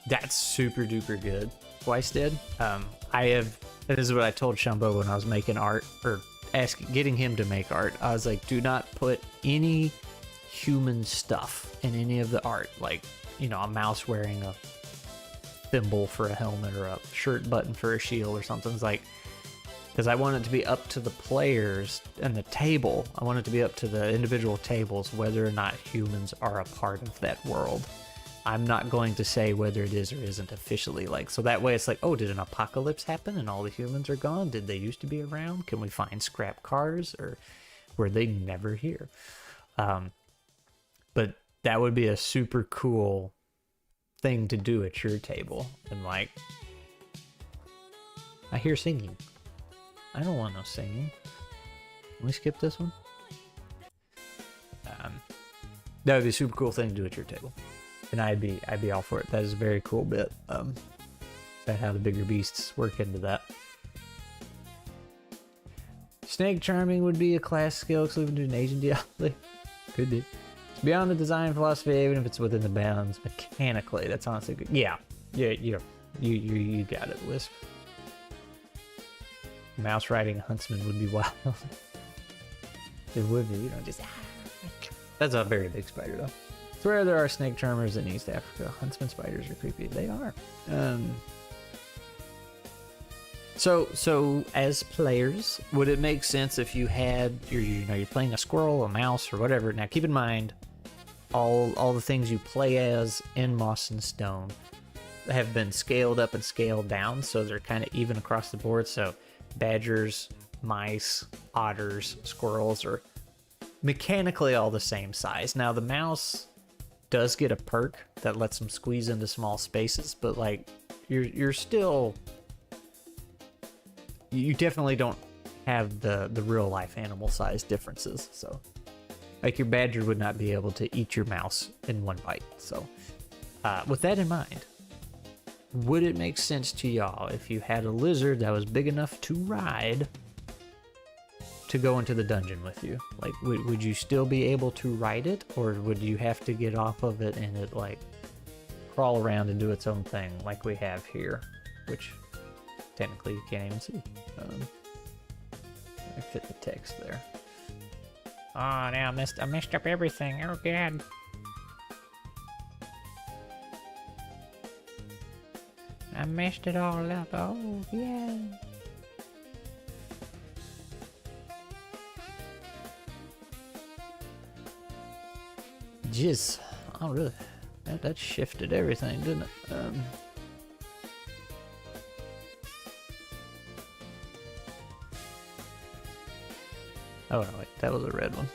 Speaker 1: that's super duper good. Twice did. This is what I told Shumbo when I was making art, or getting him to make art. I was like, do not put any human stuff in any of the art. Like, you know, a mouse wearing a thimble for a helmet, or a shirt button for a shield or something. It's like, because I want it to be up to the players and the table. I want it to be up to the individual tables whether or not humans are a part of that world. I'm not going to say whether it is or isn't officially. Like, so that way it's like, oh, did an apocalypse happen and all the humans are gone? Did they used to be around? Can we find scrap cars, or were they never here? But that would be a super cool thing to do at your table. And like, I hear singing. I don't want no singing. Can we skip this one? That would be a super cool thing to do at your table, and I'd be all for it. That is a very cool bit. About how the bigger beasts work into that. Snake charming would be a class skill exclusive to an Asian diablo. Could be. It's beyond the design philosophy, even if it's within the bounds mechanically. That's honestly good. Yeah, you got it, Wisp. Mouse riding a huntsman would be wild. It would be, you know, just... That's a very big spider, though. It's rare there are snake charmers in East Africa. Huntsman spiders are creepy. They are. So as players, would it make sense if you had, you're playing a squirrel, a mouse, or whatever? Now, keep in mind, all the things you play as in Moss and Stone have been scaled up and scaled down, so they're kind of even across the board. So badgers, mice, otters, squirrels are mechanically all the same size. Now the mouse does get a perk that lets them squeeze into small spaces, but like you're still, you definitely don't have the real life animal size differences. So like your badger would not be able to eat your mouse in one bite. So with that in mind, would it make sense to y'all if you had a lizard that was big enough to ride to go into the dungeon with you? Like, would you still be able to ride it, or would you have to get off of it and it like crawl around and do its own thing like we have here, which technically you can't even see. I fit the text there. Oh, now I messed up everything. Oh god. I messed it all up. Oh yeah. Jizz. Oh really? That shifted everything, didn't it? Oh no, wait, that was a red one.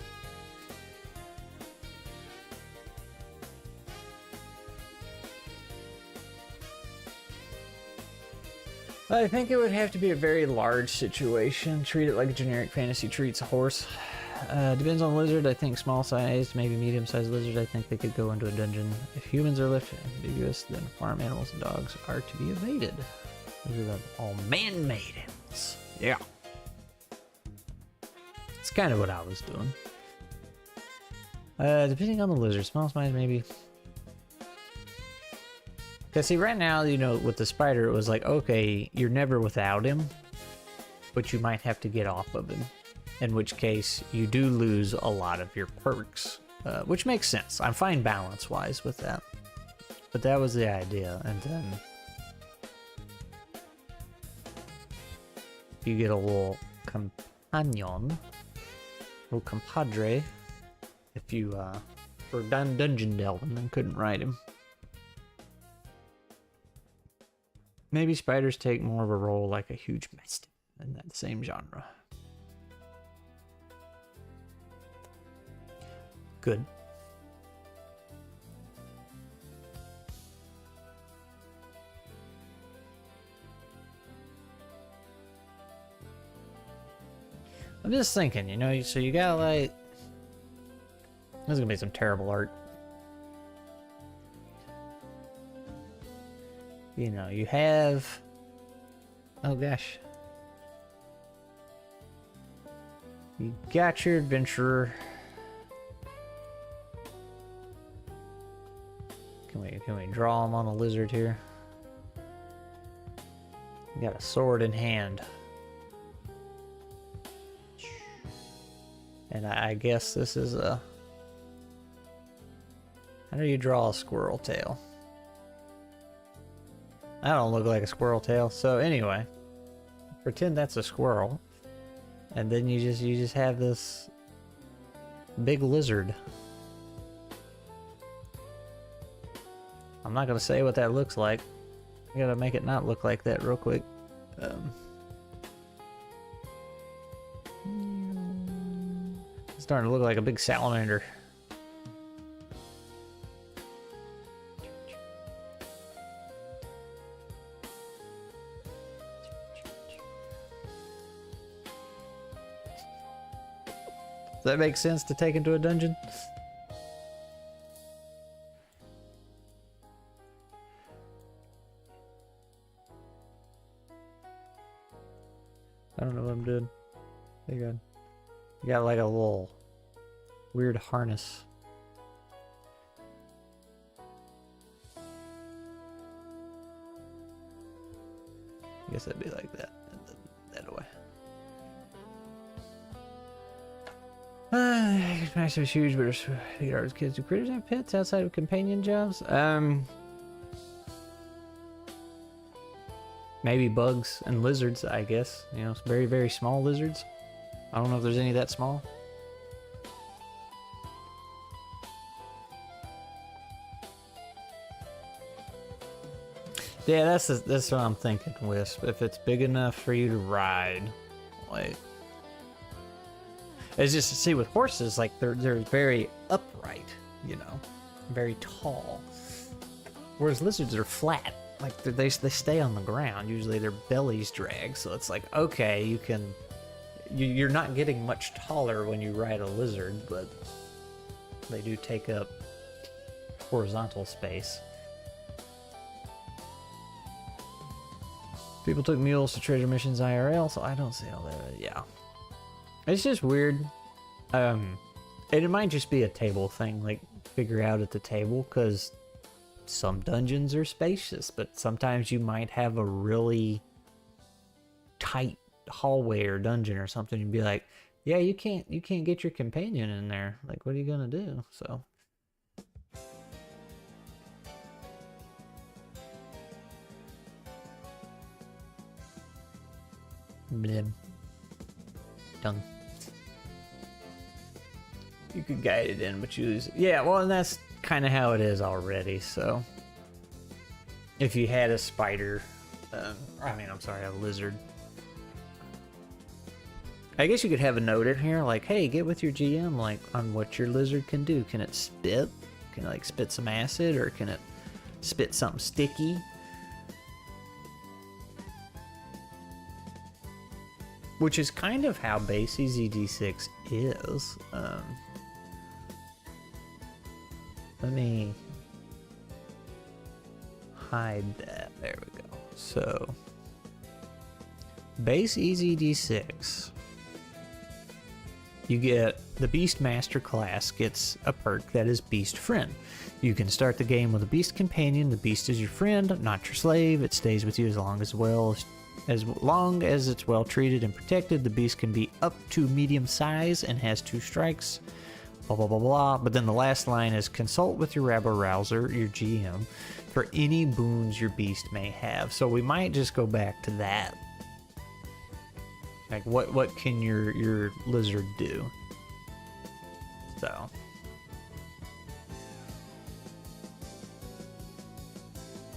Speaker 1: I think it would have to be a very large situation. Treat it like a generic fantasy treats a horse. Depends on the lizard. I think small sized, maybe medium sized lizard. I think they could go into a dungeon. If humans are left ambiguous, then farm animals and dogs are to be evaded. Those are all man-maidens. Yeah. It's kind of what I was doing. Depending on the lizard, small size maybe. Cause see, right now, you know, with the spider, it was like, okay, you're never without him, but you might have to get off of him. In which case, you do lose a lot of your perks, which makes sense. I'm fine balance-wise with that. But that was the idea, and then you get a little companion, little compadre, if you were dungeon delving and couldn't ride him. Maybe spiders take more of a role like a huge mastiff in that same genre. Good. I'm just thinking, you know, so you got like... This is gonna be some terrible art. You know, you have... Oh gosh. You got your adventurer. Can we draw him on a lizard here? You got a sword in hand. And I guess this is a... How do you draw a squirrel tail? I don't look like a squirrel tail. So anyway, pretend that's a squirrel, and then you just have this big lizard. I'm not gonna say what that looks like. I gotta make it not look like that real quick. It's starting to look like a big salamander. Does that make sense to take into a dungeon? I don't know what I'm doing. You got like a little weird harness. I guess that'd be like that. And then that away. Max is huge, but it's kids. Do critters have pets outside of companion jobs? Maybe bugs and lizards, I guess. You know, very, very small lizards. I don't know if there's any that small. Yeah, that's what I'm thinking, Wisp. If it's big enough for you to ride, like... It's just to see with horses, like they're very upright, you know, very tall. Whereas lizards are flat, like they stay on the ground. Usually their bellies drag, so it's like, okay, you're not getting much taller when you ride a lizard, but they do take up horizontal space. People took mules to treasure missions IRL, so I don't see all that. Yeah. It's just weird. And it might just be a table thing, like figure out at the table, because some dungeons are spacious, but sometimes you might have a really tight hallway or dungeon or something. You'd be like, yeah, you can't get your companion in there. Like, what are you gonna do? So. Blim. Done. You could guide it in, but you lose it. Yeah, well, and that's kind of how it is already, so. If you had a spider, a lizard. I guess you could have a note in here, like, hey, get with your GM, like, on what your lizard can do. Can it spit? Can it, like, spit some acid, or can it spit something sticky? Which is kind of how base EZD6 is. Let me hide that. There we go. So, base EZD6, you get the Beastmaster class gets a perk that is Beast Friend. You can start the game with a Beast Companion. The Beast is your friend, not your slave. It stays with you as long as it's well treated and protected. The beast can be up to medium size and has 2 strikes. Blah blah blah blah. But then the last line is consult with your rabble rouser, your GM, for any boons your beast may have. So we might just go back to that. Like what can your lizard do? So.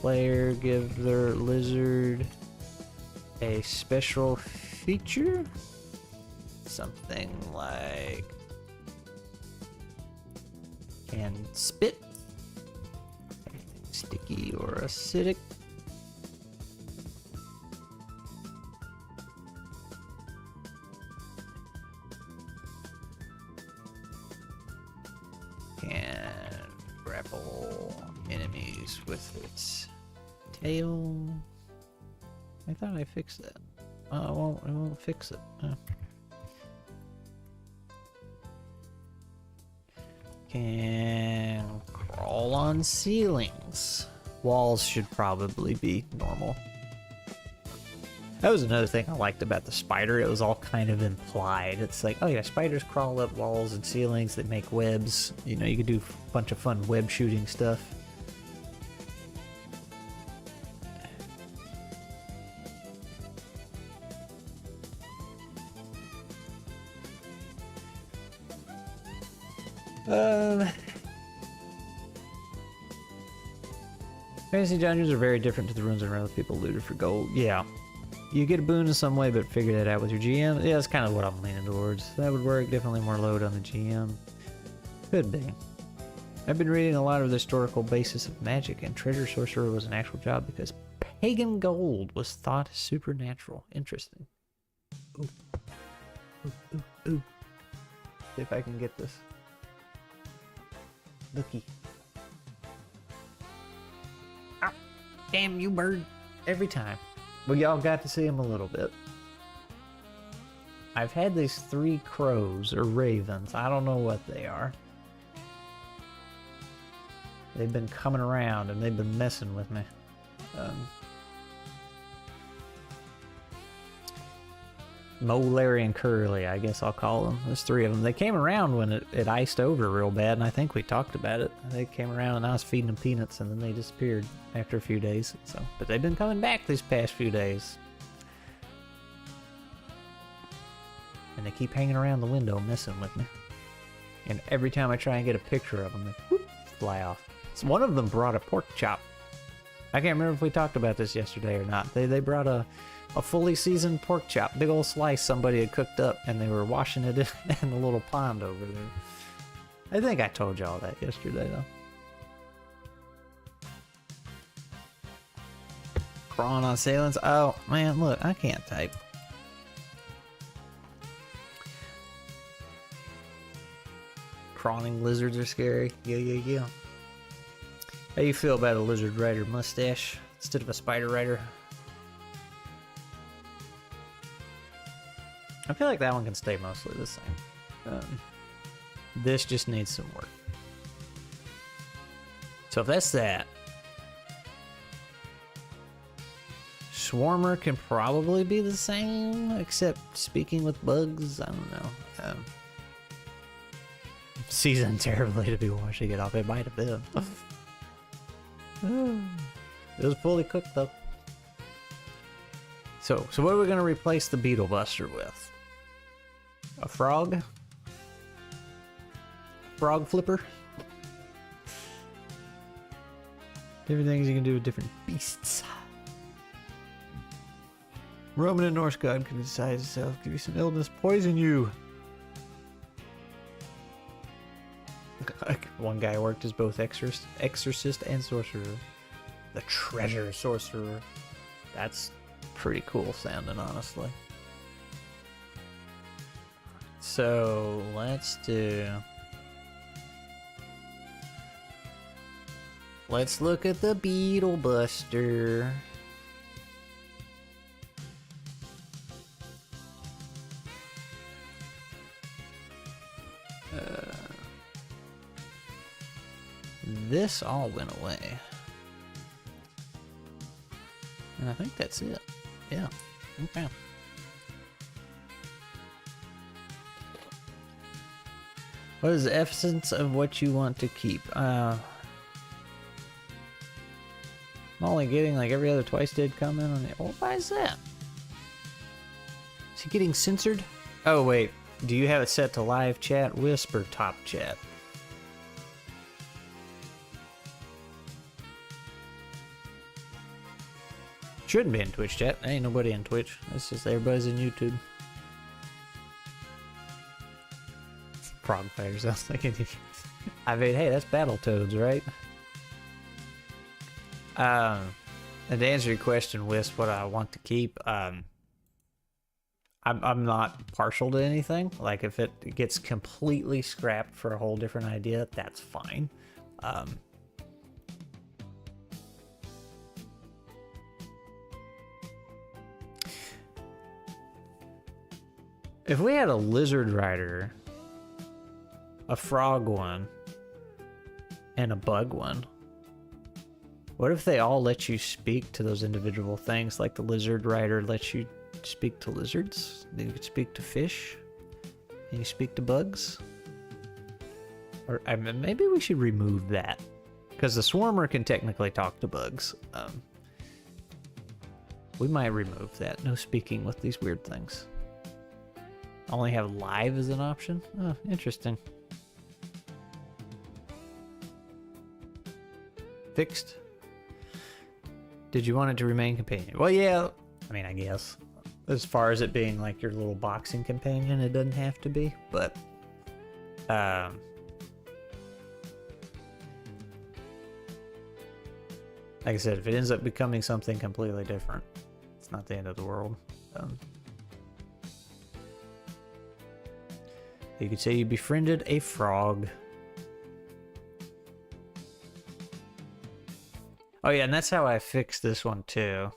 Speaker 1: Player give their lizard a special feature, something like can spit, sticky or acidic. Can grapple enemies with its tail. I thought I fixed that. Oh, it won't fix it. Can crawl on ceilings. Walls should probably be normal. That was another thing I liked about the spider. It was all kind of implied. It's like, oh yeah, spiders crawl up walls and ceilings. They make webs. You know, you could do a bunch of fun web shooting stuff. Fantasy dungeons are very different to the runes and other people looted for gold. Yeah. You get a boon in some way, but figure that out with your GM. Yeah, that's kind of what I'm leaning towards. That would work. Definitely more load on the GM. Could be. I've been reading a lot of the historical basis of magic, and treasure sorcerer was an actual job because pagan gold was thought supernatural. Interesting. Ooh. Ooh, ooh, ooh. See if I can get this. Looky. Ah, damn you, bird. Every time. Well, y'all got to see him a little bit. I've had these 3 crows, or ravens. I don't know what they are. They've been coming around, and they've been messing with me. Mo, Larry, and Curly, I guess I'll call them. There's 3 of them. They came around when it iced over real bad, and I think we talked about it. They came around, and I was feeding them peanuts, and then they disappeared after a few days. So, but they've been coming back these past few days. And they keep hanging around the window messing with me. And every time I try and get a picture of them, they whoop, fly off. So one of them brought a pork chop. I can't remember if we talked about this yesterday or not. They brought a fully seasoned pork chop, big old slice somebody had cooked up, and they were washing it in a little pond over there. I think I told y'all that yesterday, though. Crawling on ceilings. Oh, man, look, I can't type. Crawling lizards are scary. Yeah. How you feel about a lizard rider mustache instead of a spider rider? I feel like that one can stay mostly the same. This just needs some work. So if that's that, Swarmer can probably be the same, except speaking with bugs. I don't know. Seasoned terribly to be washing it off. It might have been. It was fully cooked though. So what are we gonna replace the Beetle Buster with? A frog? Frog flipper? Different things you can do with different beasts. Roman and Norse god can disguise itself, give you some illness, poison you. One guy worked as both exorcist and sorcerer. The treasure sorcerer. That's pretty cool sounding, honestly. So let's look at the Beetle Buster. This all went away. And I think that's it. Yeah. Okay. What is the essence of what you want to keep? I'm only getting like every other twice dead comment on it. Well, why is that? Is he getting censored? Oh, wait. Do you have it set to live chat, Wisp, or top chat? Shouldn't be in Twitch chat. Ain't nobody in Twitch. It's just everybody's in YouTube. Frog fighters. I was thinking. I mean, hey, that's Battletoads, right? And to answer your question, Wisp, what I want to keep, I'm not partial to anything. Like if it gets completely scrapped for a whole different idea, that's fine. If we had a lizard rider, a frog one, and a bug one, what if they all let you speak to those individual things? Like the lizard rider lets you speak to lizards, then you could speak to fish, and you speak to bugs? Or I mean, maybe we should remove that, because the swarmer can technically talk to bugs. We might remove that. No speaking with these weird things. Only have live as an option? Oh, interesting. Fixed. Did you want it to remain companion? Well, yeah. I mean, I guess. As far as it being like your little boxing companion, it doesn't have to be. But, like I said, if it ends up becoming something completely different, it's not the end of the world. You could say you befriended a frog. Oh yeah, and that's how I fixed this one too.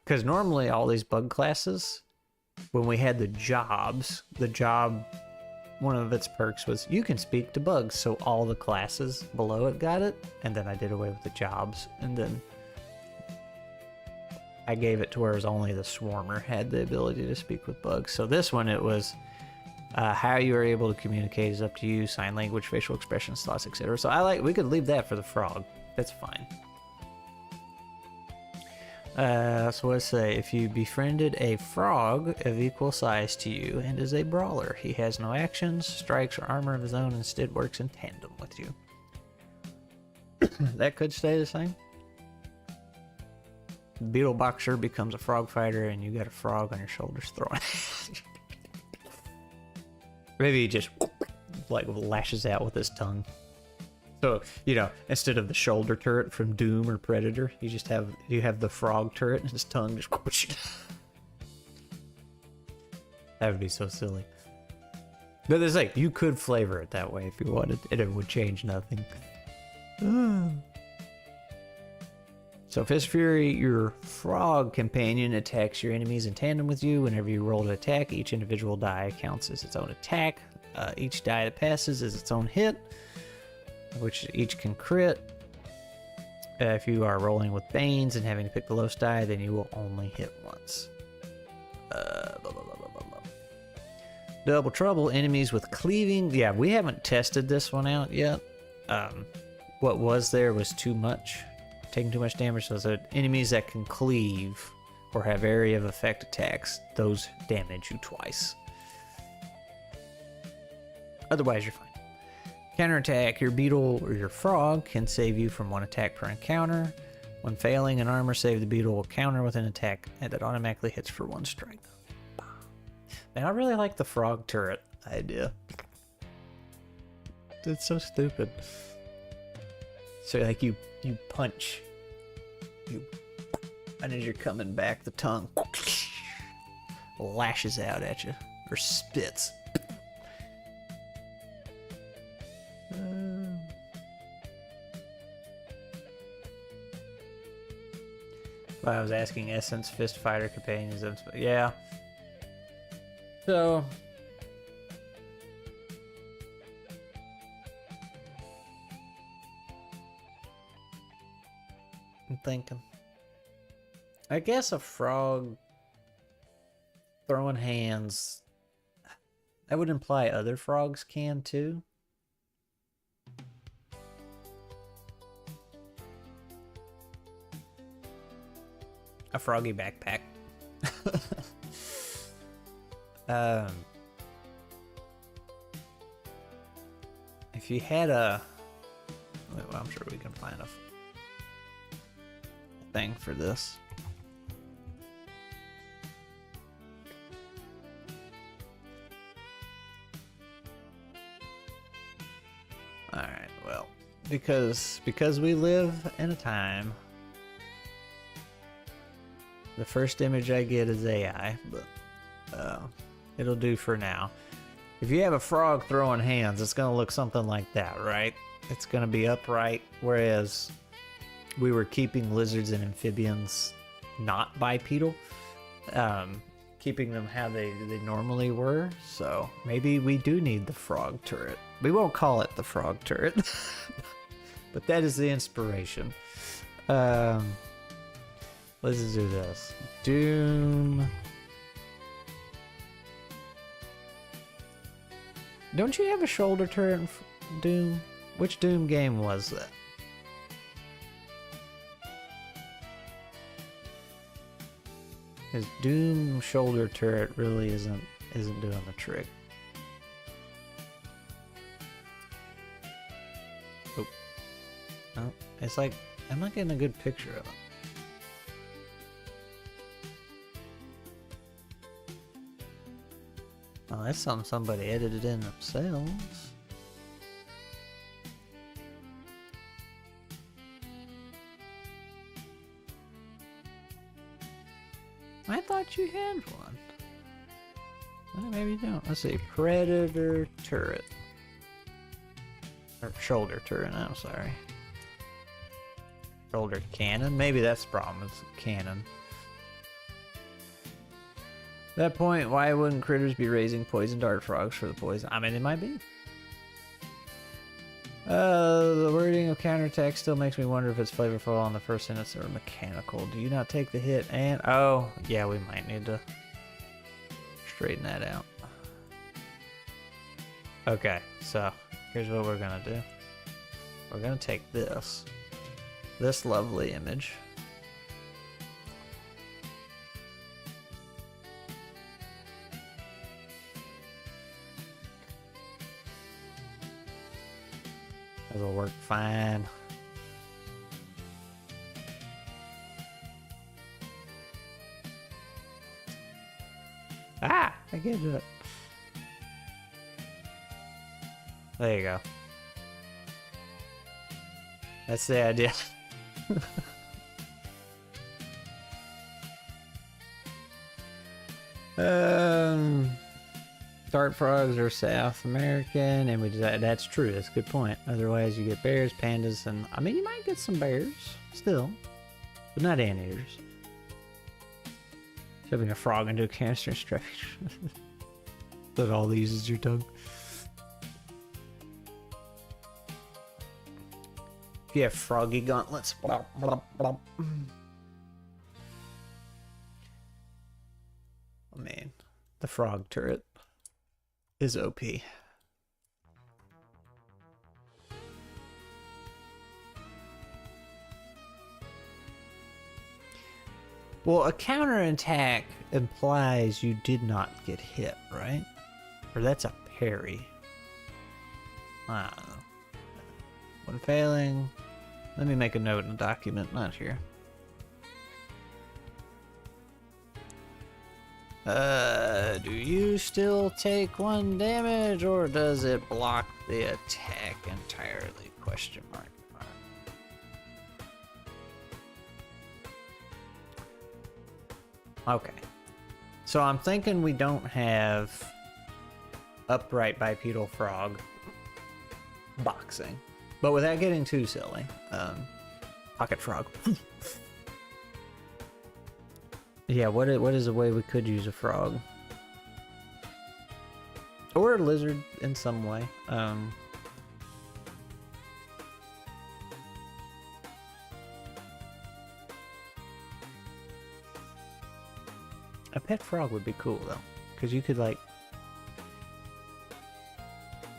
Speaker 1: Because normally all these bug classes, when we had the jobs, the job, one of its perks was you can speak to bugs, so all the classes below it got it, and then I did away with the jobs, and then I gave it to where it was only the swarmer had the ability to speak with bugs. So this one, it was how you are able to communicate is up to you, sign language, facial expressions, thoughts, etc. So we could leave that for the frog. That's fine. So let's say if you befriended a frog of equal size to you and is a brawler, he has no actions, strikes, or armor of his own, instead works in tandem with you. That could stay the same. Beetle Boxer becomes a frog fighter and you got a frog on your shoulders throwing. Maybe he just like lashes out with his tongue. So, you know, instead of the shoulder turret from Doom or Predator, you have the frog turret and his tongue just That would be so silly. But there's like, you could flavor it that way if you wanted, and it would change nothing. So Fist Fury, your frog companion, attacks your enemies in tandem with you. Whenever you roll to attack, each individual die counts as its own attack. Each die that passes is its own hit, which each can crit. If you are rolling with Banes and having to pick the lowest die, then you will only hit once. Double Trouble, enemies with cleaving. Yeah, we haven't tested this one out yet. What was there was too much. Taking too much damage, so the enemies that can cleave or have area of effect attacks, those damage you twice. Otherwise, you're fine. Counterattack, your beetle or your frog can save you from one attack per encounter. When failing an armor save, the beetle will counter with an attack that automatically hits for one strike. Man, I really like the frog turret idea. It's so stupid. So like you punch, and as you're coming back, the tongue lashes out at you, or spits. I was asking Essence Fist Fighter companions, yeah. So I'm thinking, I guess a frog throwing hands, that would imply other frogs can too. A froggy backpack. If you had a, well, I'm sure we can find a thing for this. All right, well, because we live in a time, the first image I get is AI, but it'll do for now. If you have a frog throwing hands, it's gonna look something like that, right? It's gonna be upright, whereas we were keeping lizards and amphibians not bipedal, keeping them how they normally were. So maybe we do need the frog turret. We won't call it the frog turret, but that is the inspiration. Let's do this. Doom. Don't you have a shoulder turret in Doom? Which Doom game was that? His Doom shoulder turret really isn't doing the trick. Oh. Oh, it's like I'm not getting a good picture of it. Oh, that's something somebody edited in themselves. I thought you had one. Well, maybe you don't. Let's see. Predator turret. Or shoulder turret, I'm sorry. Shoulder cannon? Maybe that's the problem. It's a cannon. At that point, why wouldn't critters be raising poison dart frogs for the poison? I mean, it might be. The wording of counterattack still makes me wonder if it's flavorful on the first sentence or mechanical. Do you not take the hit and... Oh, yeah, we might need to straighten that out. Okay, so here's what we're gonna do. We're gonna take this lovely image. It'll work fine. Ah! I can't do it. There you go. That's the idea. Dart frogs are South American, and that's true. That's a good point. Otherwise, you get bears, pandas, and I mean, you might get some bears still. but not anteaters. Shoving a frog into a canister and stretch. That all these is your tongue. If you have froggy gauntlets. Blah, blah, blah. Oh man, the frog turret is OP. Well, a counterattack implies you did not get hit, right? Or that's a parry. I don't know. When failing, let me make a note in the document, not here. Do you still take 1 damage, or does it block the attack entirely? Question mark. Okay. So I'm thinking we don't have upright bipedal frog boxing. But without getting too silly, pocket frog. Yeah, what is a way we could use a frog? Or a lizard in some way. A pet frog would be cool though, because you could like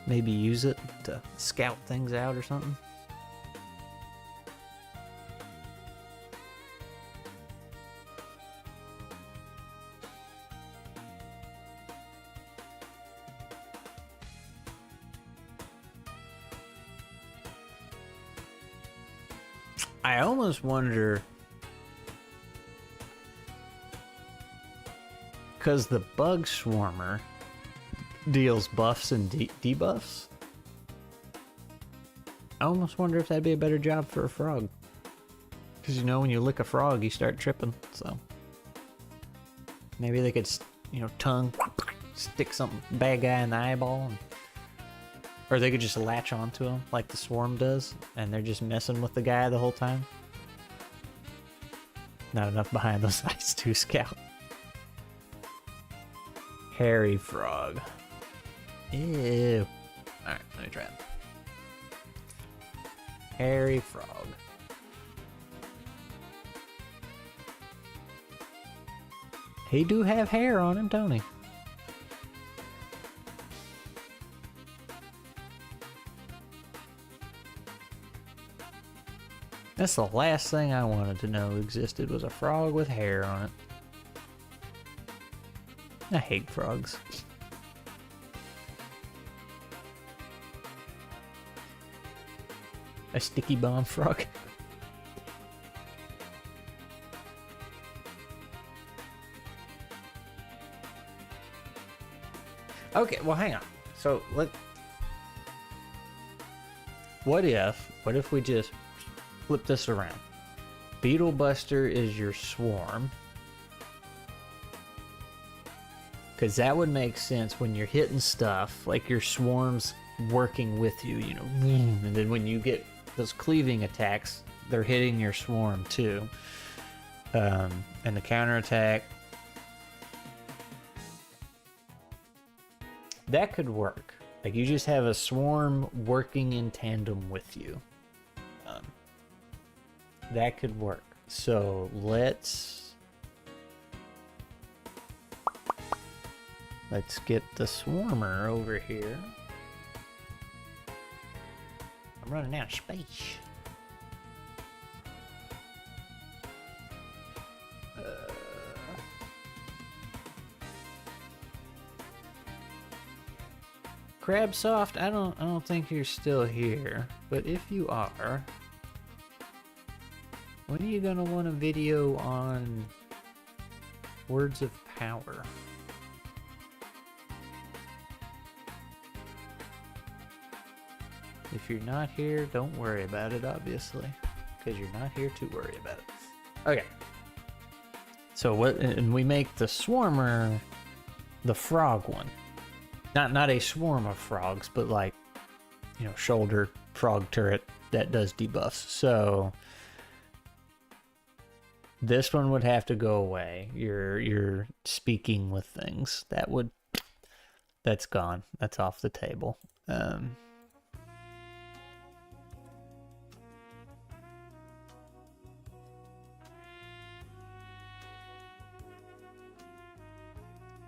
Speaker 1: maybe use it to scout things out or something. I almost wonder, because the bug swarmer deals buffs and debuffs, I almost wonder if that'd be a better job for a frog. Because you know, when you lick a frog, you start tripping. So maybe they could, you know, tongue stick something bad guy in the eyeball, or they could just latch onto him like the swarm does, and they're just messing with the guy the whole time. Not enough behind those eyes to scout. Hairy frog. Ew. Alright, let me try it. Hairy frog. He do have hair on him, don't he? That's the last thing I wanted to know existed, was a frog with hair on it. I hate frogs. A sticky bomb frog. Okay, well hang on. So what if we just flip this around? Beetle Buster is your swarm. Because that would make sense when you're hitting stuff, like your swarm's working with you, you know, and then when you get those cleaving attacks, they're hitting your swarm too. And the counterattack, that could work. Like you just have a swarm working in tandem with you. That could work. So let's get the swarmer over here. I'm running out of space. Crabsoft, I don't think you're still here, but if you are, when are you gonna want a video on Words of Power? If you're not here, don't worry about it, obviously, because you're not here to worry about it. Okay. So what? And we make the swarmer the frog one. Not a swarm of frogs, but like, you know, shoulder frog turret that does debuffs. So This one would have to go away. You're speaking with things. That's gone. That's off the table.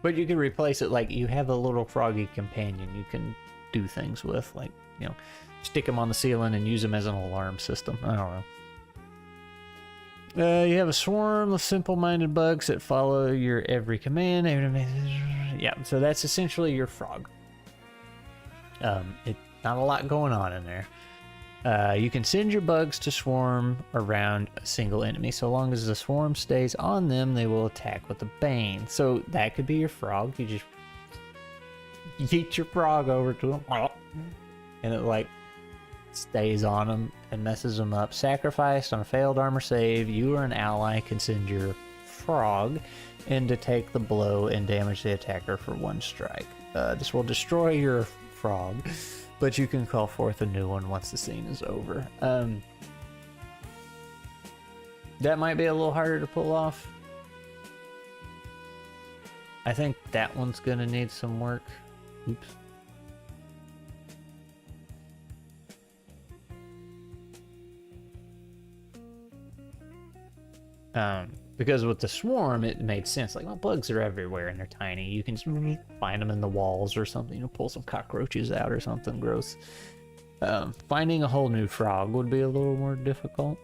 Speaker 1: But you can replace it, like you have a little froggy companion you can do things with, like, you know, stick them on the ceiling and use them as an alarm system. I don't know. You have a swarm of simple-minded bugs that follow your every command. Yeah, so that's essentially your frog. Not a lot going on in there. You can send your bugs to swarm around a single enemy. So long as the swarm stays on them, they will attack with a bane. So that could be your frog. You just yeet your frog over to them, and it like stays on them and messes them up. Sacrificed on a failed armor save, you or an ally can send your frog in to take the blow and damage the attacker for 1 strike. This will destroy your frog, but you can call forth a new one once the scene is over. That might be a little harder to pull off. I think that one's gonna need some work. Oops. Because with the swarm, it made sense. Like, well, bugs are everywhere and they're tiny. You can just find them in the walls or something. You know, pull some cockroaches out or something gross. Finding a whole new frog would be a little more difficult.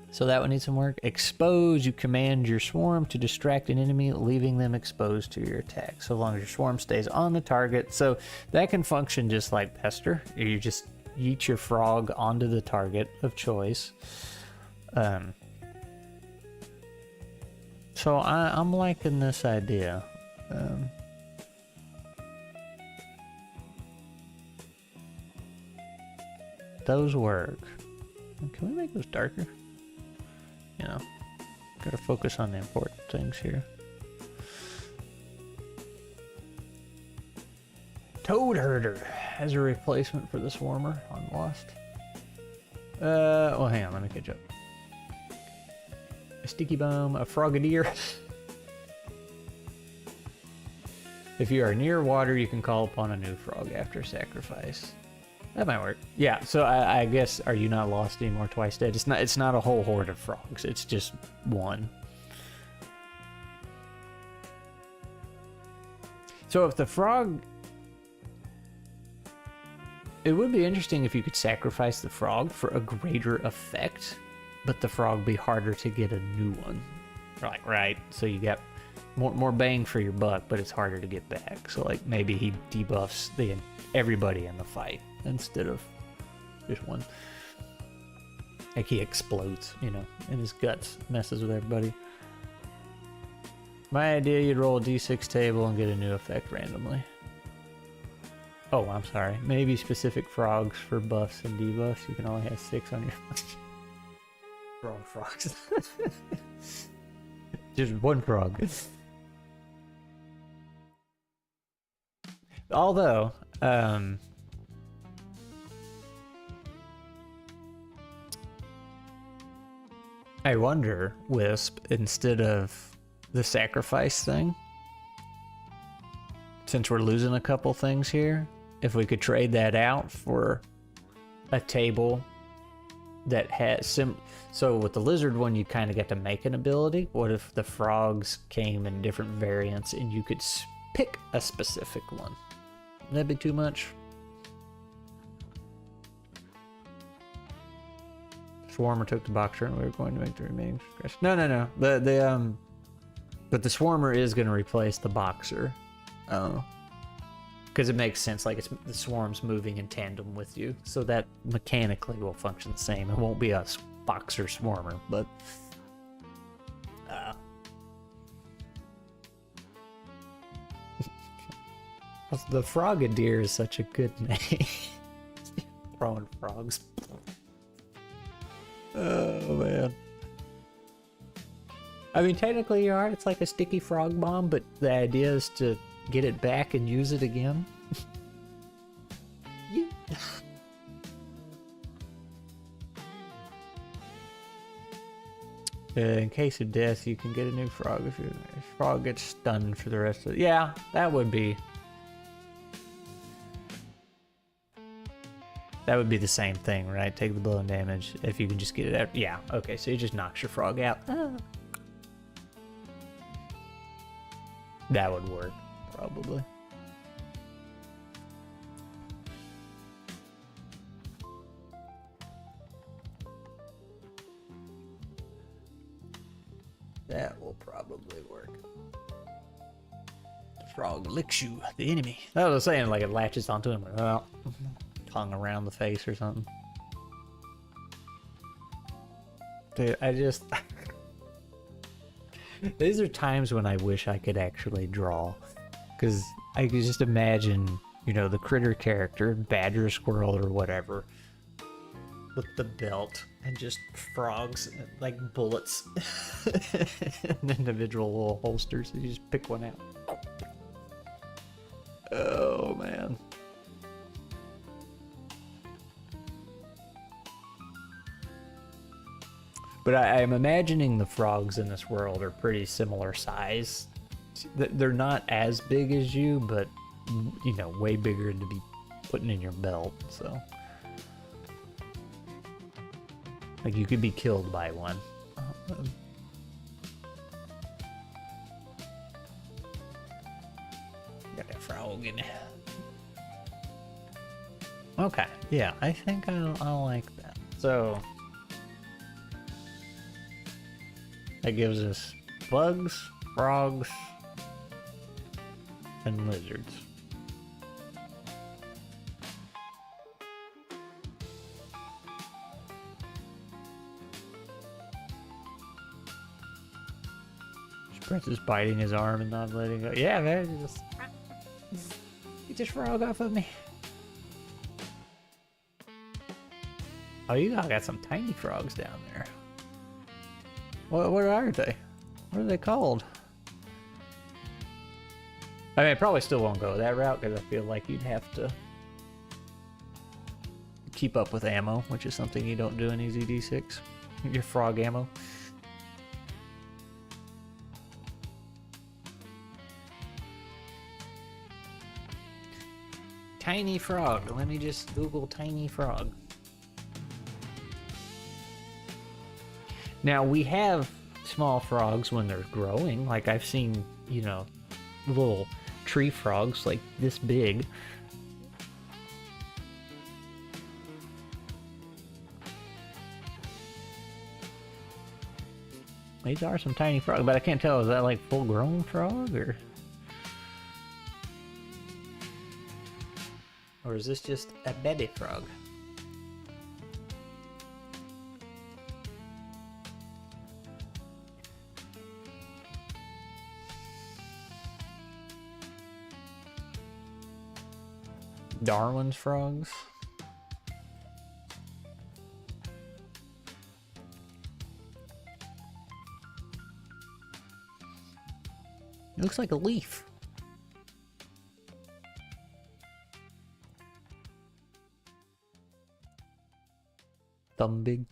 Speaker 1: So that would need some work. Expose, you command your swarm to distract an enemy, leaving them exposed to your attack. So long as your swarm stays on the target. So that can function just like Pester. You just yeet your frog onto the target of choice. So I'm liking this idea. Those work. Can we make those darker? You know, gotta focus on the important things here. Toad Herder as a replacement for the Swarmer on Lost. Well, hang on, let me catch up. A Sticky Bomb, a Frogadier. If you are near water, you can call upon a new frog after sacrifice. That might work. Yeah, so I guess, are you not lost anymore twice dead? It's not a whole horde of frogs, it's just one. So if the frog... It would be interesting if you could sacrifice the frog for a greater effect, but the frog be harder to get a new one. Right, so you get more bang for your buck, but it's harder to get back. So like maybe he debuffs everybody in the fight instead of just one. Like he explodes, you know, in his guts, messes with everybody. My idea, you'd roll a d6 table and get a new effect randomly. Oh, I'm sorry. Maybe specific frogs for buffs and debuffs. You can only have 6 on your... Wrong frogs. Just one frog. Although, I wonder, Wisp, instead of the sacrifice thing, since we're losing a couple things here, if we could trade that out for a table that has so with the lizard one, you kind of get to make an ability. What if the frogs came in different variants and you could pick a specific one? Would that be too much? Swarmer took the boxer and we were going to make the remaining progress. No. But the Swarmer is going to replace the boxer. Because it makes sense, like the swarm's moving in tandem with you, so that mechanically will function the same. It won't be a boxer Swarmer, but the Frogadier is such a good name. Throwing frogs. Oh man. I mean, technically you are. It's like a sticky frog bomb, but the idea is to get it back and use it again. In case of death, you can get a new frog if your frog gets stunned for the rest of it. Yeah, that would be... That would be the same thing, right? Take the blow damage if you can just get it out. Yeah, okay, so it just knocks your frog out. That would work, probably. That will probably work. The frog licks you, the enemy. I was saying, like, it latches onto him. Well, tongue around the face or something. Dude, I just... These are times when I wish I could actually draw. Because I could just imagine, you know, the critter character, badger, squirrel, or whatever, with the belt and just frogs, like bullets, and individual little holsters. You just pick one out. Oh, man. But I'm imagining the frogs in this world are pretty similar size. They're not as big as you, but, you know, way bigger to be putting in your belt, so. Like, you could be killed by one. Got that frog in there. Okay, yeah, I think I'll like that. So... That gives us bugs, frogs, and lizards. Prince is biting his arm and not letting go. Yeah, man, just get this frog off of me. Oh, you got some tiny frogs down there. What are they? What are they called? I mean, I probably still won't go that route because I feel like you'd have to keep up with ammo, which is something you don't do in EZD6. Your frog ammo. Tiny frog. Let me just Google tiny frog. Now, we have small frogs when they're growing. Like, I've seen, you know, little tree frogs like this big. These are some tiny frogs, but I can't tell, is that like full-grown frog, or... Or is this just a baby frog? Darwin's frogs. It looks like a leaf. Thumb big.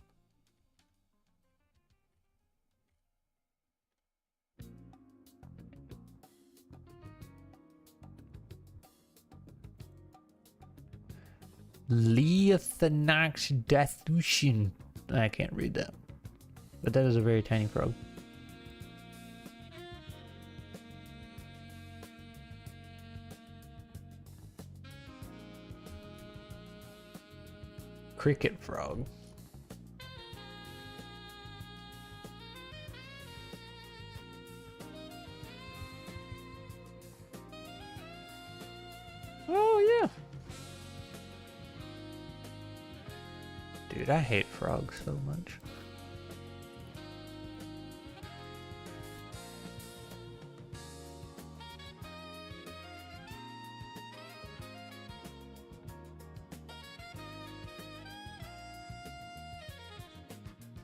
Speaker 1: Leothanax. I can't read that. But that is a very tiny frog. Cricket frog. Oh, yeah. Dude, I hate frogs so much.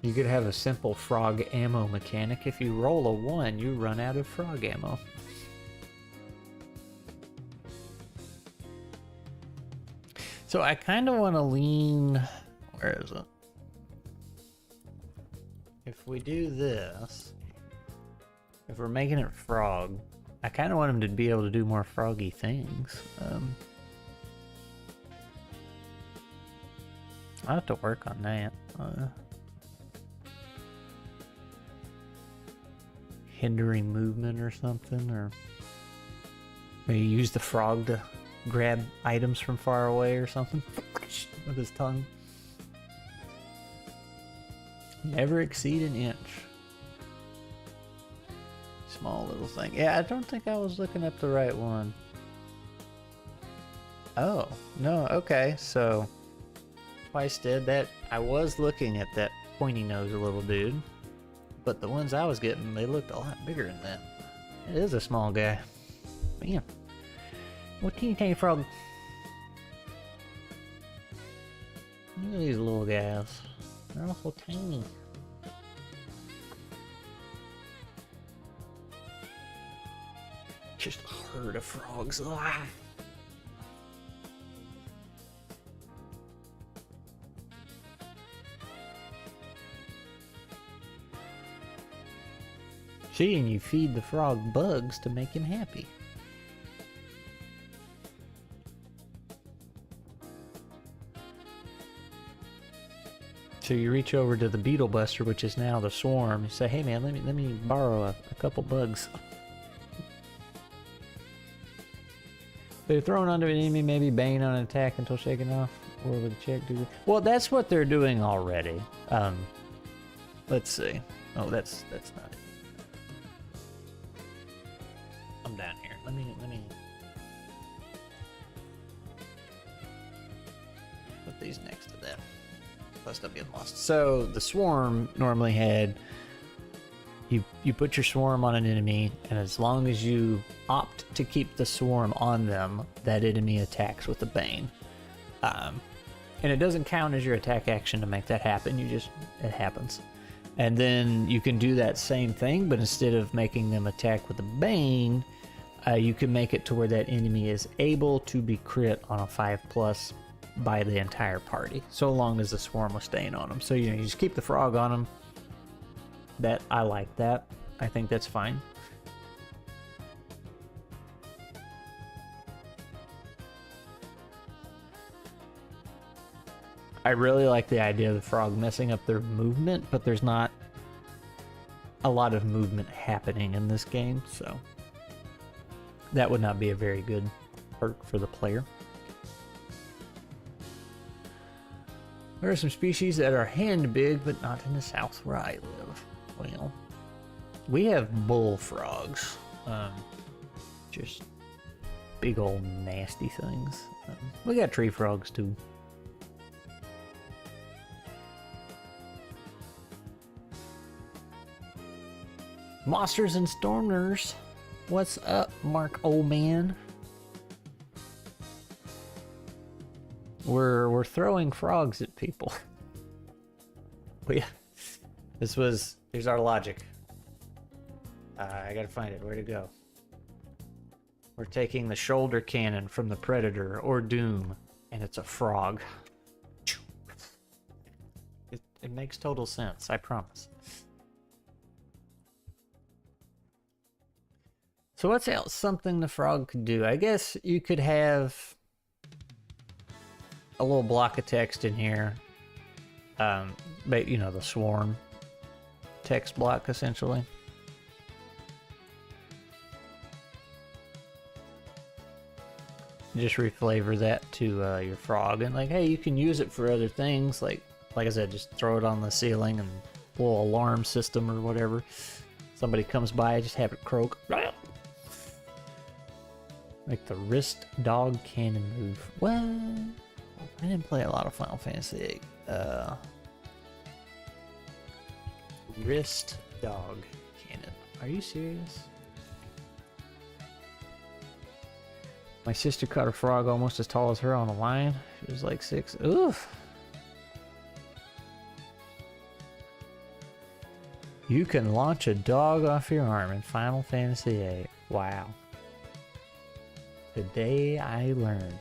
Speaker 1: You could have a simple frog ammo mechanic. If you roll a 1, you run out of frog ammo. So I kind of want to lean... Where is it? if we do this, if we're making it frog, I kind of want him to be able to do more froggy things. I'll have to work on that. Hindering movement or something, or maybe use the frog to grab items from far away or something with his tongue. Never exceed an inch. Small little thing. Yeah, I don't think I was looking up the right one. Oh, no, okay, so twice did that. I was looking at that pointy nose little dude, but the ones I was getting, they looked a lot bigger than that. It is a small guy. Man. What teeny tiny frog? Look at these little guys. They're all so tiny. Just a herd of frogs. Ah. See, and you feed the frog bugs to make him happy. So you reach over to the beetle buster, which is now the swarm. You say, "Hey man, let me borrow a couple bugs." They're thrown onto an enemy, maybe bane on an attack until shaken off. Or with a check do. Well, that's what they're doing already. Let's see. Oh, that's not it. I'm down here. Let me put these next to that. Plus I'm getting lost. So the swarm normally had you put your swarm on an enemy, and as long as you opt to keep the swarm on them, that enemy attacks with a bane. And it doesn't count as your attack action to make that happen. It happens. And then you can do that same thing, but instead of making them attack with a bane, you can make it to where that enemy is able to be crit on a 5+ by the entire party, so long as the swarm was staying on them. So you just keep the frog on them. I like that. I think that's fine. I really like the idea of the frog messing up their movement, but there's not a lot of movement happening in this game, so that would not be a very good perk for the player. There are some species that are hand big, but not in the south where I live. Well, we have bullfrogs. Just big old nasty things. We got tree frogs too. Monsters and Stormers. What's up, Mark, old man? We're throwing frogs at people. Here's our logic. I gotta find it. Where'd it go? We're taking the shoulder cannon from the Predator or Doom, and it's a frog. It makes total sense, I promise. So what's else something the frog could do? I guess you could have a little block of text in here. But you know, the swarm text block essentially. Just reflavor that to your frog, and like, hey, you can use it for other things. Like I said, just throw it on the ceiling and little alarm system or whatever. Somebody comes by, just have it croak. Like the wrist dog cannon move. What? I didn't play a lot of Final Fantasy VIII. Wrist dog cannon. Are you serious? My sister caught a frog almost as tall as her on a line. She was like 6. Oof. You can launch a dog off your arm in Final Fantasy VIII. Wow. Today I learned.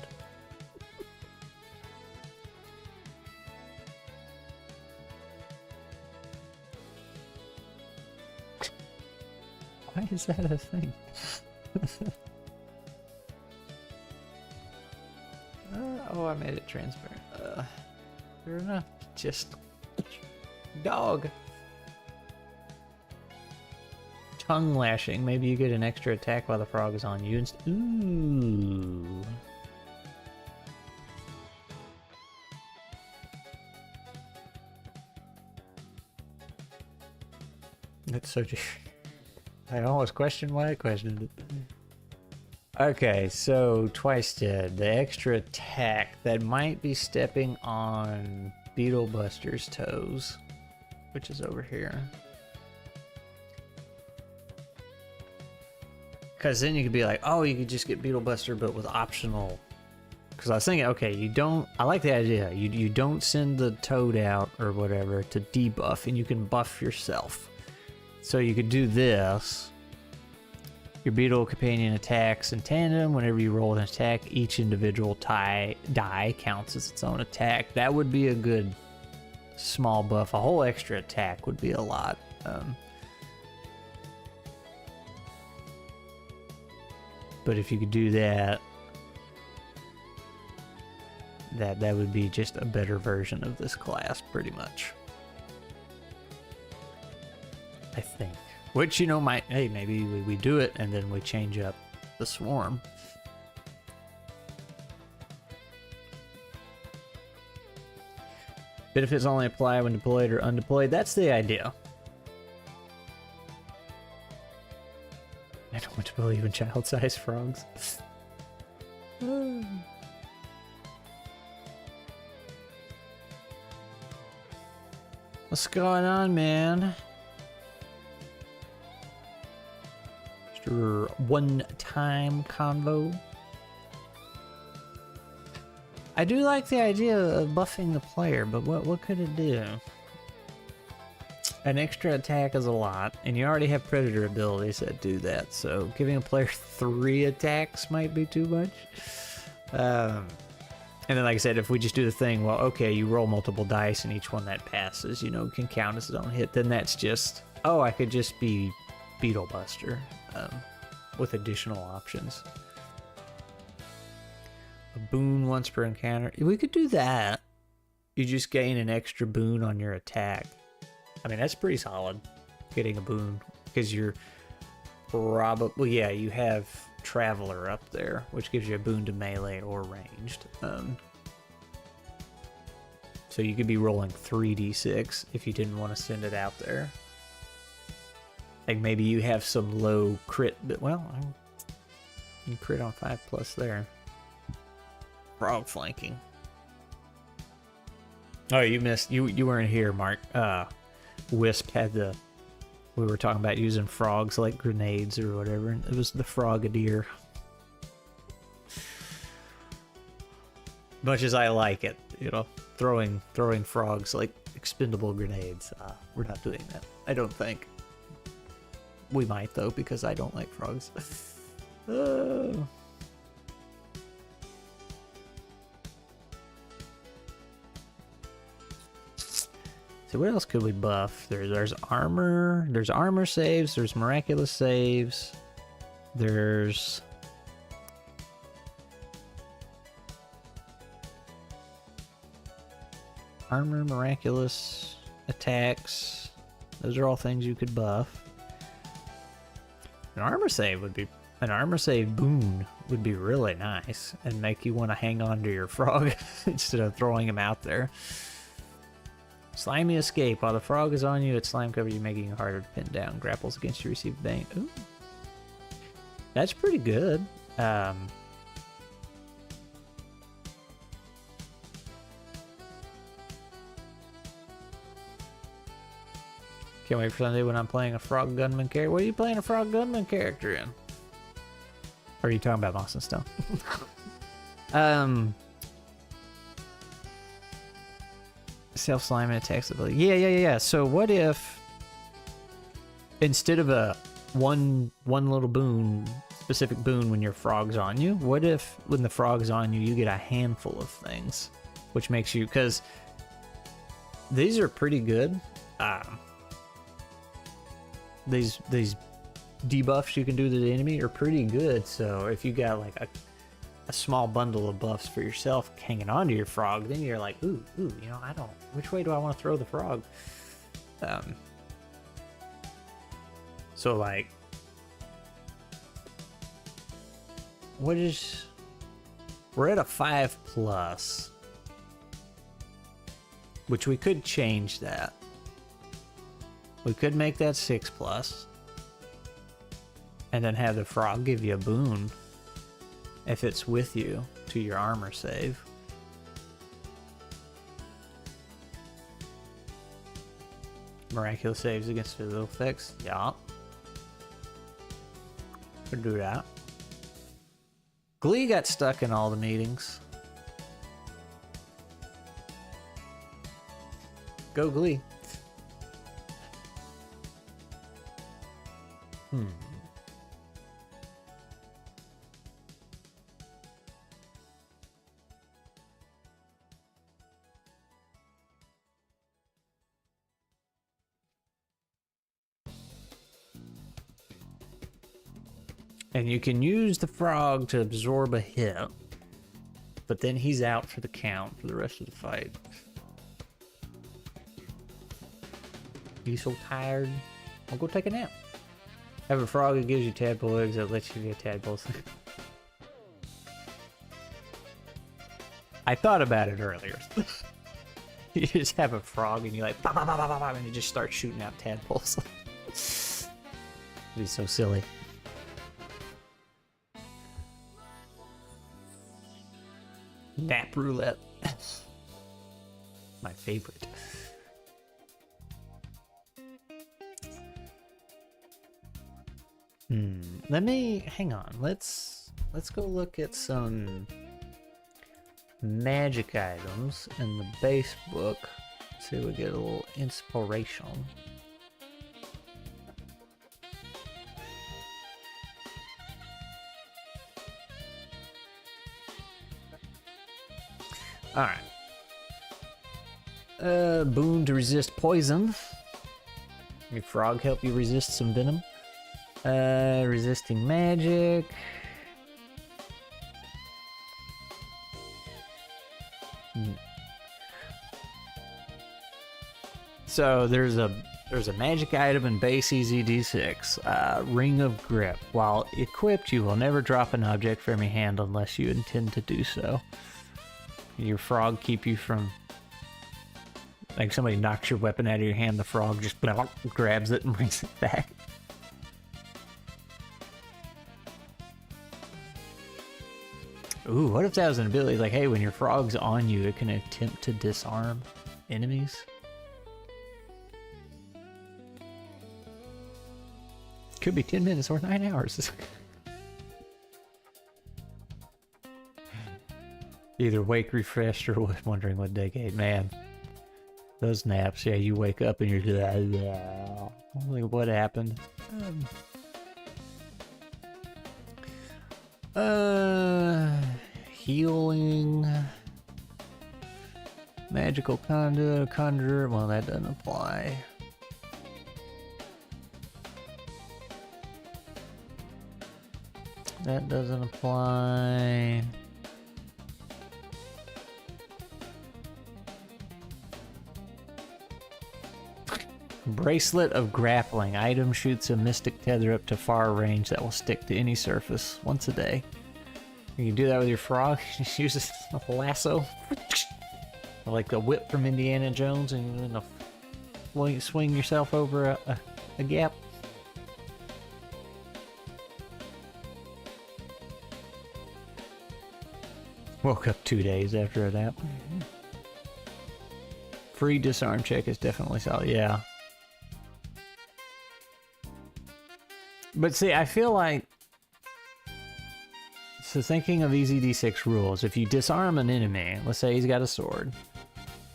Speaker 1: Why is that a thing? Oh, I made it transparent. Fair enough. Just dog. Tongue lashing. Maybe you get an extra attack while the frog is on you. Ooh. That's so. I almost questioned why I questioned it. Okay, so twice dead. The extra attack that might be stepping on Beetlebuster's toes, which is over here. Because then you could be like, oh, you could just get Beetlebuster, but with optional. Because I was thinking, okay, you don't. I like the idea. You don't send the toad out or whatever to debuff, and you can buff yourself. So you could do this. Your beetle companion attacks in tandem. Whenever you roll an attack, each individual die counts as its own attack. That would be a good small buff. A whole extra attack would be a lot. But if you could do that, that would be just a better version of this class, pretty much. I think. Which, you know, might, hey, maybe we do it and then we change up the swarm. Benefits only apply when deployed or undeployed. That's the idea. I don't want to believe in child-sized frogs. What's going on, man? One-time convo. I do like the idea of buffing the player, but what could it do? An extra attack is a lot, and you already have predator abilities that do that, so giving a player 3 attacks might be too much. And then, like I said, if we just do the thing, well, okay, you roll multiple dice, and each one that passes, you know, can count as its own hit, then that's just, oh, I could just be Beetlebuster. With additional options. A boon once per encounter. We could do that. You just gain an extra boon on your attack. I mean, that's pretty solid. Getting a boon. Because you're probably... yeah, you have Traveler up there, which gives you a boon to melee or ranged. So you could be rolling 3d6 if you didn't want to send it out there. Like maybe you have some low crit, but well, you crit on 5+ there. Frog flanking. Oh, you missed. You weren't here, Mark. Wisp had the. We were talking about using frogs like grenades or whatever, and it was the frogadier. Much as I like it, you know, throwing frogs like expendable grenades. We're not doing that. I don't think. We might, though, because I don't like frogs. So what else could we buff? There's armor. There's armor saves. There's miraculous saves. There's... armor, miraculous attacks. Those are all things you could buff. An armor save boon would be really nice and make you want to hang on to your frog instead of throwing him out there. Slimy escape. While the frog is on you, its slime covers you, making it harder to pin down. Grapples against you, receive bane. Ooh. That's pretty good. Can't wait for Sunday when I'm playing a frog gunman character. What are you playing a frog gunman character in? Or are you talking about Moss and Stone? Self-slime attacks ability. Yeah. So what if instead of a one little boon, specific boon when your frog's on you, what if when the frog's on you, you get a handful of things, which makes you, because these are pretty good. These debuffs you can do to the enemy are pretty good. So if you got like a small bundle of buffs for yourself hanging onto your frog, then you're like, ooh, you know, which way do I want to throw the frog? So like, we're at a 5+, which we could change that. We could make that 6+, and then have the frog give you a boon if it's with you to your armor save. Miraculous saves against physical effects. Yeah. Could do that. Glee got stuck in all the meetings. Go Glee. And you can use the frog to absorb a hit, but then he's out for the count for the rest of the fight. You so tired? I'll go take a nap. Have a frog that gives you tadpole eggs that lets you get tadpoles. I thought about it earlier. You just have a frog and you like, bah, bah, bah, bah, bah, bah, and you just start shooting out tadpoles. It'd be so silly. Nap roulette. My favorite. Hang on. Let's go look at some magic items in the base book. See if we get a little inspiration. Alright. Boon to resist poison. Your frog help you resist some venom. Resisting magic. So there's a magic item in base EZD6, Ring of Grip. While equipped, you will never drop an object from your hand unless you intend to do so. Your frog keep you from, like, somebody knocks your weapon out of your hand, the frog just grabs it and brings it back. Ooh, what if that was an ability like, hey, when your frog's on you, it can attempt to disarm enemies? Could be 10 minutes or 9 hours. Either wake refreshed or wondering what decade. Man, those naps, yeah, you wake up and you're just like, what happened? Healing, magical conduit, conjure. Well, that doesn't apply. That doesn't apply. Bracelet of Grappling. Item shoots a mystic tether up to far range that will stick to any surface once a day. You can do that with your frog. Just use a lasso. Like the whip from Indiana Jones, and you swing yourself over a gap. Woke up 2 days after a nap. Free disarm check is definitely solid. Yeah. But see, I feel like, so thinking of EZD6 rules, if you disarm an enemy, let's say he's got a sword,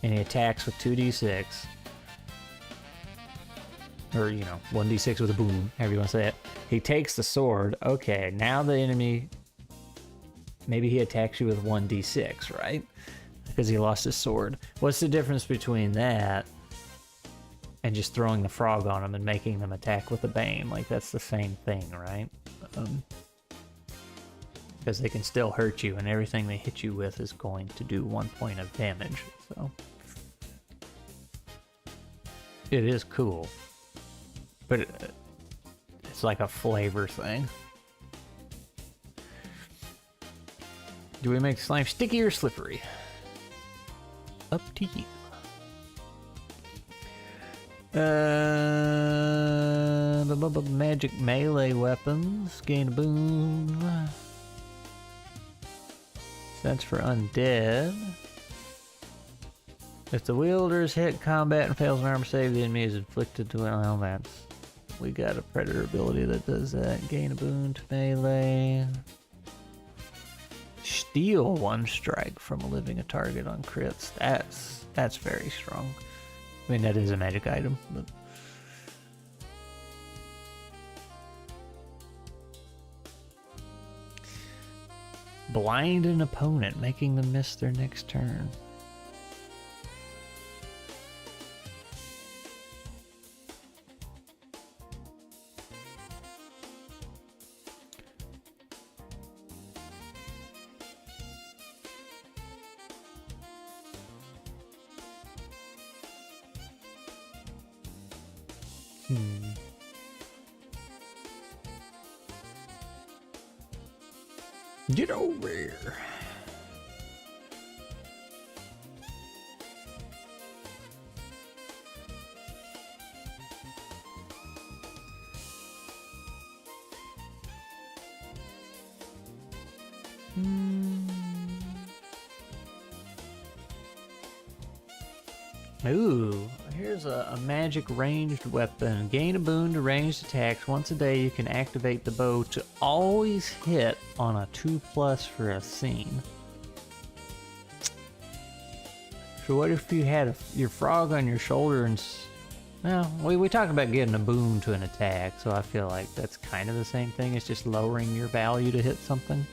Speaker 1: and he attacks with 2d6, or, you know, 1d6 with a boom, however you want to say it, he takes the sword, okay, now the enemy, maybe he attacks you with 1d6, right? Because he lost his sword. What's the difference between that and just throwing the frog on them and making them attack with a bane. Like, that's the same thing, right? Because they can still hurt you, and everything they hit you with is going to do 1 point of damage. So it is cool, but it's like a flavor thing. Do we make slime sticky or slippery? Up to you. Magic melee weapons gain a boon. That's for undead. If the wielder's hit combat and fails an armor save, the enemy is inflicted to well, that's. We got a predator ability that does that. Gain a boon to melee. Steal 1 strike from a target on crits. That's very strong. I mean, that is a magic item, but blind an opponent, making them miss their next turn. Get over here. Ooh, here's a magic ranged weapon. Gain a boon to ranged attacks. Once a day you can activate the bow to always hit on a 2+ for a scene. So what if you had your frog on your shoulder and... Well, we talked about getting a boon to an attack, so I feel like that's kind of the same thing. It's just lowering your value to hit something.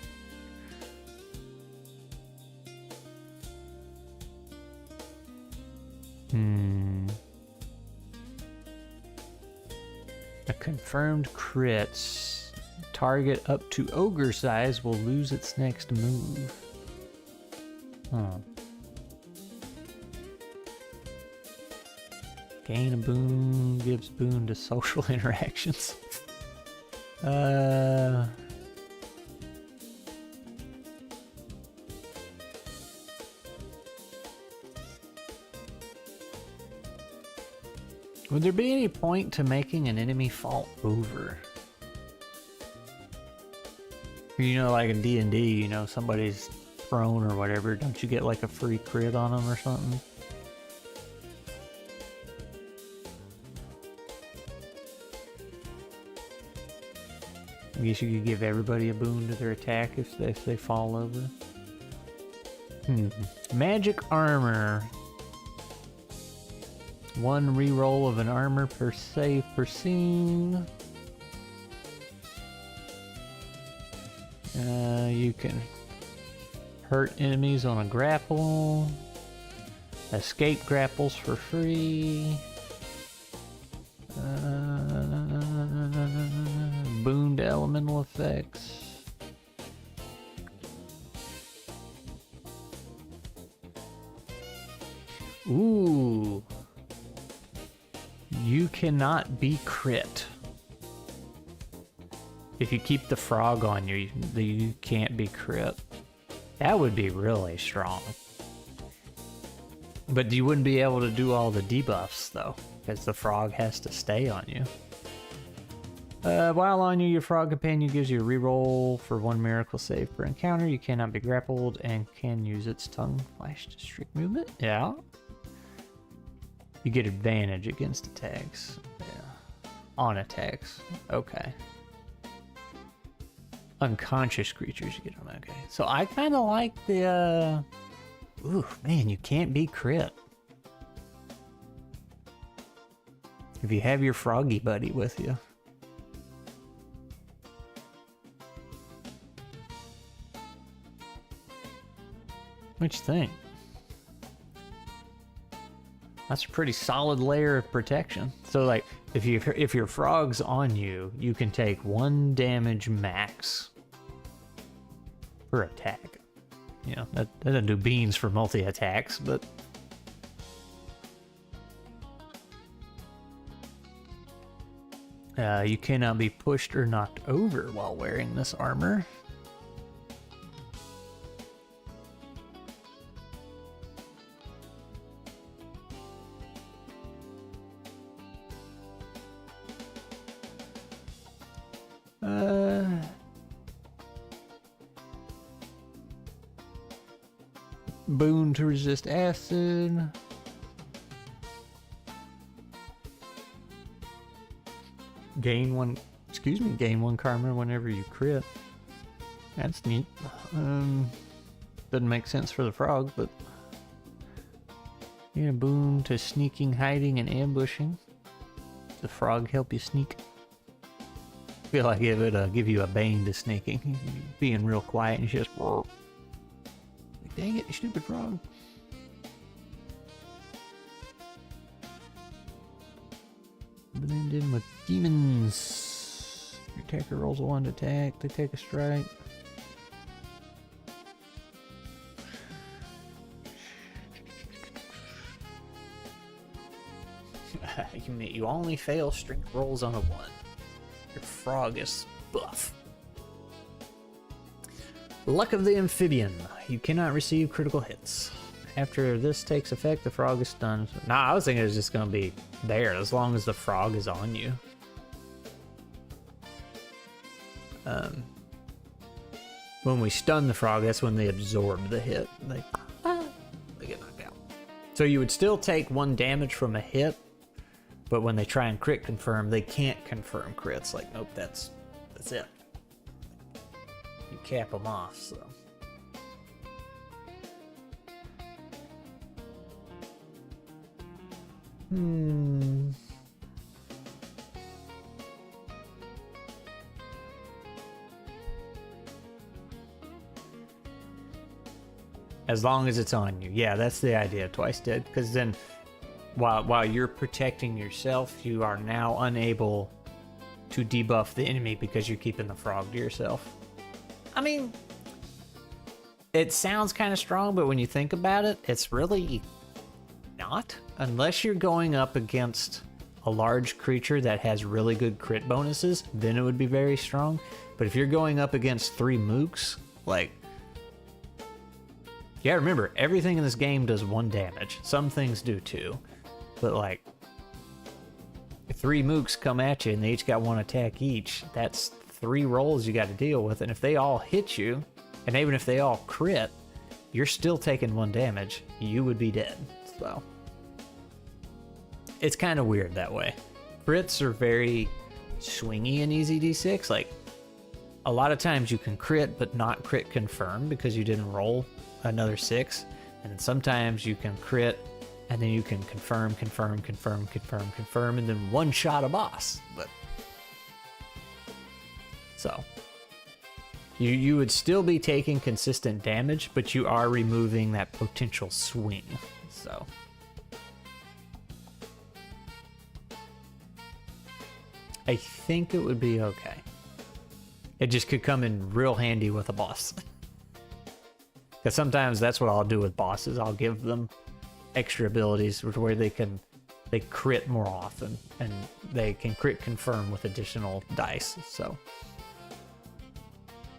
Speaker 1: A confirmed crits. Target up to ogre size will lose its next move. Huh. Gain a boon, gives boon to social interactions. Would there be any point to making an enemy fall over? You know, like in D&D, you know, somebody's prone or whatever, don't you get like a free crit on them or something? I guess you could give everybody a boon to their attack if they fall over. Magic armor. 1 reroll of an armor per save per scene. You can hurt enemies on a grapple. Escape grapples for free. Boon to elemental effects. Ooh. You cannot be crit. If you keep the frog on you, you can't be crit. That would be really strong. But you wouldn't be able to do all the debuffs though, because the frog has to stay on you. While on you, your frog companion gives you a reroll for 1 miracle save per encounter. You cannot be grappled and can use its tongue flash to strict movement. Yeah. You get advantage against attacks. Yeah. On attacks. Okay. Unconscious creatures you get on. Okay. So I kind of like the... Ooh, man, you can't be crit. If you have your froggy buddy with you. What you think? That's a pretty solid layer of protection. So like, if your frog's on you, you can take 1 damage max per attack. You know, that doesn't do beans for multi-attacks, but... you cannot be pushed or knocked over while wearing this armor. Boon to resist acid. Gain one karma whenever you crit. That's neat. Doesn't make sense for the frog, but yeah, boon to sneaking, hiding, and ambushing. Does the frog help you sneak? I feel like it would give you a bane to sneaking. Being real quiet and just like, dang it, you stupid frog. Blend in with demons. Your attacker rolls a 1 to attack, they take a strike. You only fail strength rolls on a 1. Your frog is buff. Luck of the amphibian. You cannot receive critical hits. After this takes effect, the frog is stunned. Nah, I was thinking it was just gonna be there as long as the frog is on you. When we stun the frog, that's when they absorb the hit. They get knocked out. So you would still take 1 damage from a hit, but when they try and crit confirm, they can't confirm crits. Like, nope, that's it. You cap them off, so. As long as it's on you. Yeah, that's the idea Twice did. Because then, while you're protecting yourself, you are now unable to debuff the enemy because you're keeping the frog to yourself. I mean, it sounds kind of strong, but when you think about it, it's really not. Unless you're going up against a large creature that has really good crit bonuses, then it would be very strong. But if you're going up against 3 mooks, like... Yeah, remember, everything in this game does 1 damage. Some things do 2. But like, if 3 mooks come at you and they each got 1 attack each, that's 3 rolls you got to deal with. And if they all hit you, and even if they all crit, you're still taking 1 damage. You would be dead. So it's kind of weird that way. Crits are very swingy in Easy D6. Like, a lot of times you can crit but not crit confirm because you didn't roll another 6. And then sometimes you can crit and then you can confirm, and then one-shot a boss. But so you would still be taking consistent damage, but you are removing that potential swing. So I think it would be okay. It just could come in real handy with a boss. Because sometimes that's what I'll do with bosses. I'll give them extra abilities where they crit more often, and they can crit confirm with additional dice. So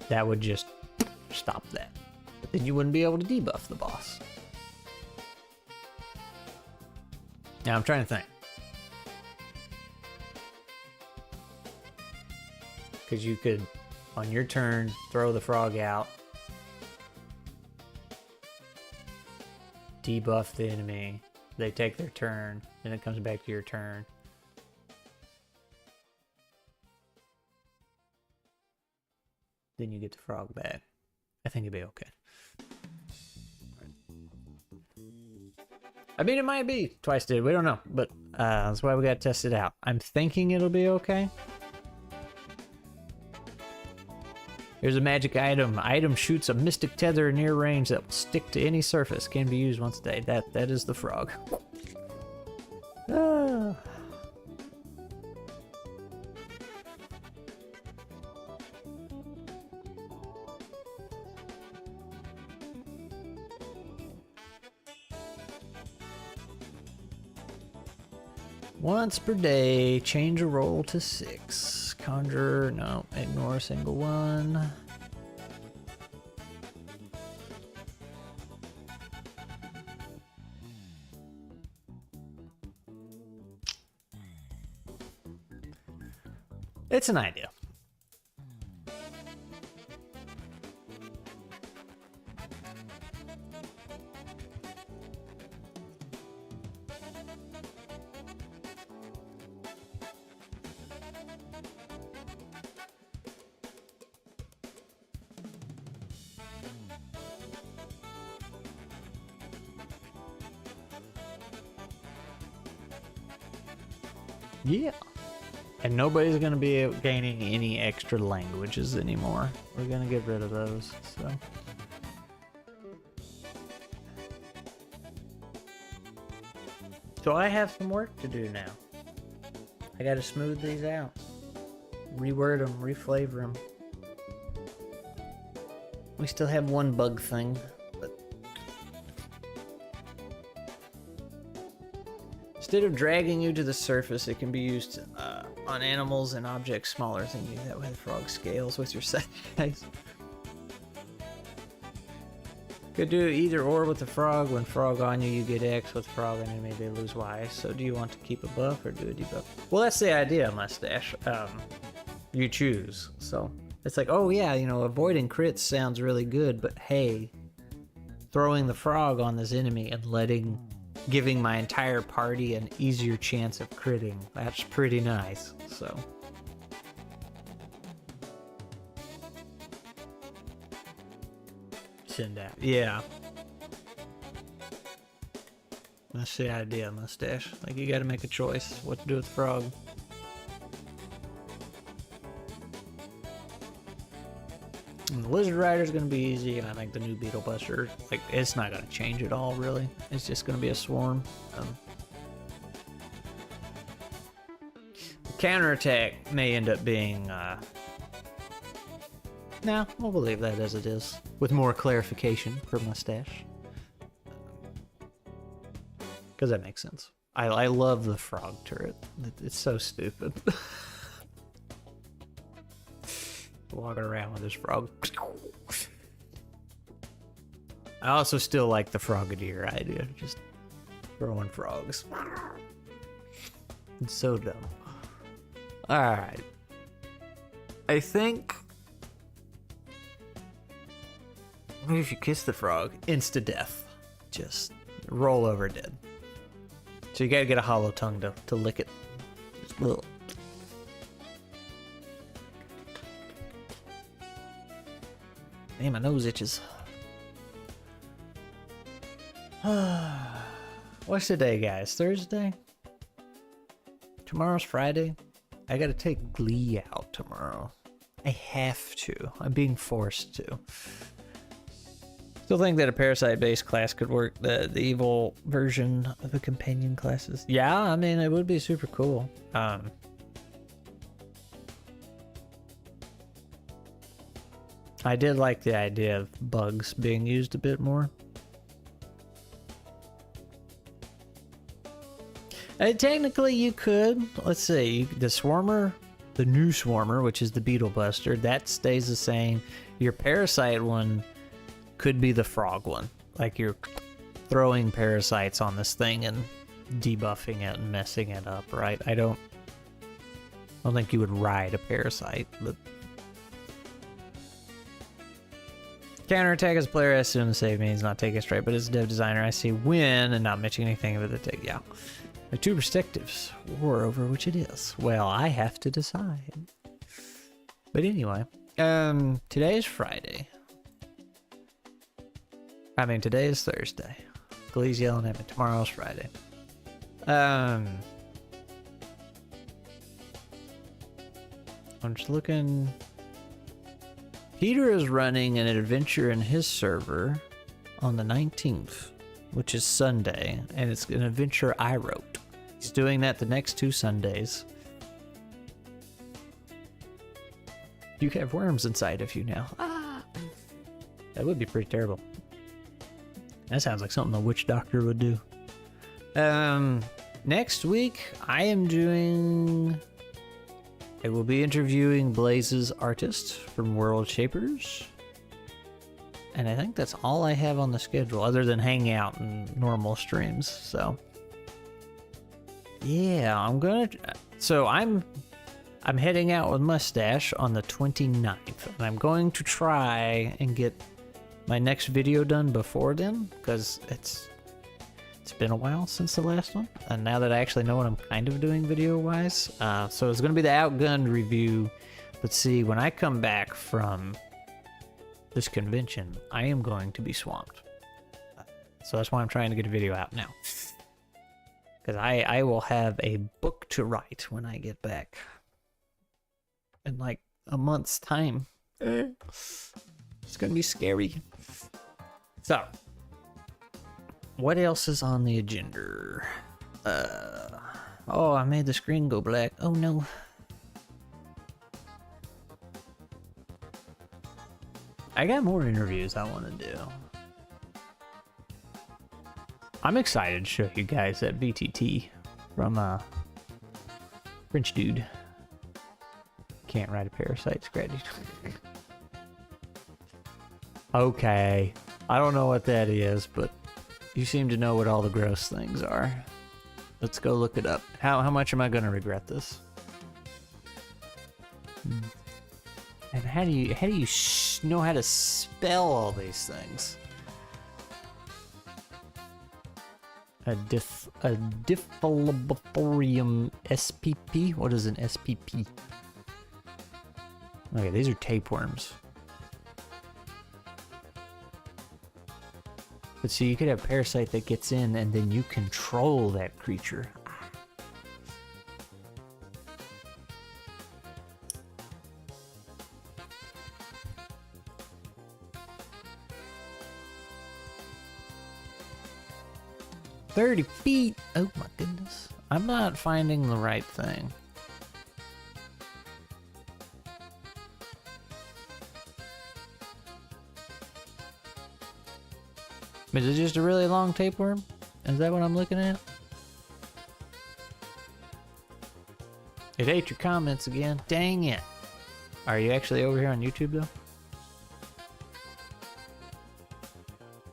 Speaker 1: that would just stop that. But then you wouldn't be able to debuff the boss. Now I'm trying to think. Because you could, on your turn, throw the frog out, debuff the enemy, they take their turn, then it comes back to your turn. Then you get the frog back. I think it'd be okay. I mean, it might be. Twice did. We don't know. But that's why we got to test it out. I'm thinking it'll be okay. Here's a magic item. Item shoots a mystic tether near range that will stick to any surface. Can be used once a day. That is the frog. Ah. Once per day, change a roll to 6. Conjure, no, ignore a single one. It's an idea. Yeah. And nobody's going to be gaining any extra languages anymore. We're going to get rid of those, so. So I have some work to do now. I got to smooth these out. Reword them, reflavor them. We still have one bug thing, but instead of dragging you to the surface, it can be used on animals and objects smaller than you. That way the frog scales with your size. Could do either or with the frog. When frog on you, you get X. With frog on enemy, they lose Y. So do you want to keep a buff or do a debuff? Well, that's the idea, Mustache. You choose. So it's like, oh yeah, you know, avoiding crits sounds really good, but hey, throwing the frog on this enemy and giving my entire party an easier chance of critting, that's pretty nice. So send out. Yeah. That's the idea, Mustache. Like, you gotta make a choice what to do with the frog. And the Lizard Rider is gonna be easy, and I think the new Beetle Buster, like, it's not gonna change at all, really. It's just gonna be a swarm. The counterattack may end up being, no, we'll leave that as it is, with more clarification for Mustache. Because that makes sense. I love the frog turret. It's so stupid. Walking around with this frog. I also still like the Frogadier idea. Just throwing frogs. It's so dumb. Alright. I think maybe if you kiss the frog, insta-death. Just roll over dead. So you gotta get a hollow tongue to lick it. Just, ugh. Man, my nose itches. What's today, guys? Thursday? Tomorrow's Friday? I gotta take Glee out tomorrow. I have to. I'm being forced to. Still think that a parasite-based class could work, the evil version of the companion classes. Yeah, I mean, it would be super cool. I did like the idea of bugs being used a bit more. Technically, you could. Let's see, the Swarmer, the new Swarmer, which is the Beetle Buster, that stays the same. Your Parasite one could be the Frog one. Like, you're throwing parasites on this thing and debuffing it and messing it up, right? I don't think you would ride a Parasite, but counterattack as a player, I assume the save means not take it straight, but as a dev designer, I see win and not mentioning anything about the take. Yeah. The two perspectives, war over which it is. Well, I have to decide. But anyway, today is Friday. I mean, today is Thursday. Glee's yelling at me. Tomorrow's Friday. I'm just looking. Peter is running an adventure in his server on the 19th, which is Sunday, and it's an adventure I wrote. He's doing that the next 2 Sundays. You have worms inside of you now. Ah! That would be pretty terrible. That sounds like something a witch doctor would do. Next week, I will be interviewing Blaze's artist from World Shapers. And I think that's all I have on the schedule, other than hanging out in normal streams, so. Yeah, I'm heading out with Mustache on the 29th, and I'm going to try and get my next video done before then, because it's been a while since the last one, and now that I actually know what I'm kind of doing video-wise, so it's going to be the Outgunned review. But see, when I come back from this convention, I am going to be swamped. So that's why I'm trying to get a video out now. Because I will have a book to write when I get back. In like a month's time. It's going to be scary. So, what else is on the agenda? Oh, I made the screen go black. Oh no. I got more interviews I want to do. I'm excited to show you guys that VTT from French dude. Can't ride a parasite strategy. Okay. I don't know what that is, but you seem to know what all the gross things are. Let's go look it up. How much am I going to regret this? And how do you know how to spell all these things? A difflaboratorium SPP? What is an SPP? Okay, these are tapeworms. But see, you could have a parasite that gets in and then you control that creature. $30 feet! Oh my goodness. I'm not finding the right thing. Is it just a really long tapeworm? Is that what I'm looking at? It ate your comments again. Dang it. Are you actually over here on YouTube though?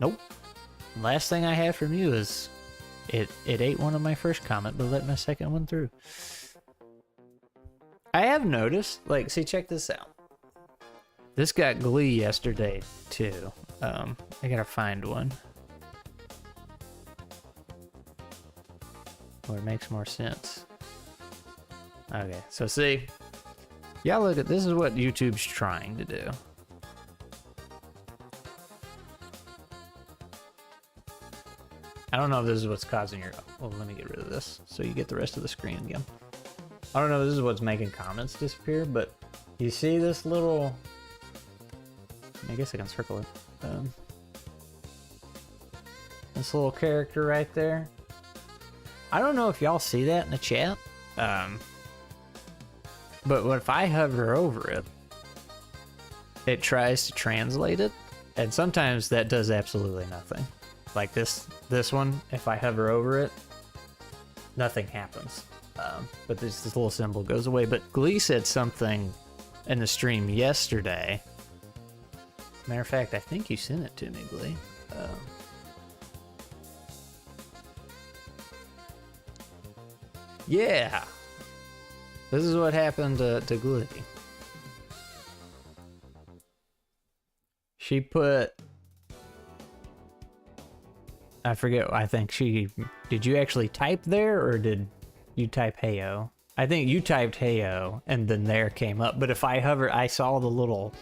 Speaker 1: Nope. Last thing I have from you is it ate one of my first comment, but let my second one through. I have noticed, like, see, check this out. This got Glee yesterday too. I gotta find one where it makes more sense. Okay, so see, y'all look at this is what YouTube's trying to do. I don't know if this is what's causing your... Well, let me get rid of this so you get the rest of the screen again. I don't know if this is what's making comments disappear, but you see this little... I guess I can circle it. This little character right there. I don't know if y'all see that in the chat. But if I hover over it, it tries to translate it. And sometimes that does absolutely nothing. Like this one, if I hover over it, nothing happens. But this little symbol goes away. But Glee said something in the stream yesterday. Matter of fact, I think you sent it to me, Glee. Yeah! This is what happened to Glee. She put... I forget, I think she... Did you actually type there, or did you type heyo? I think you typed heyo, and then there came up. But if I hover, I saw the little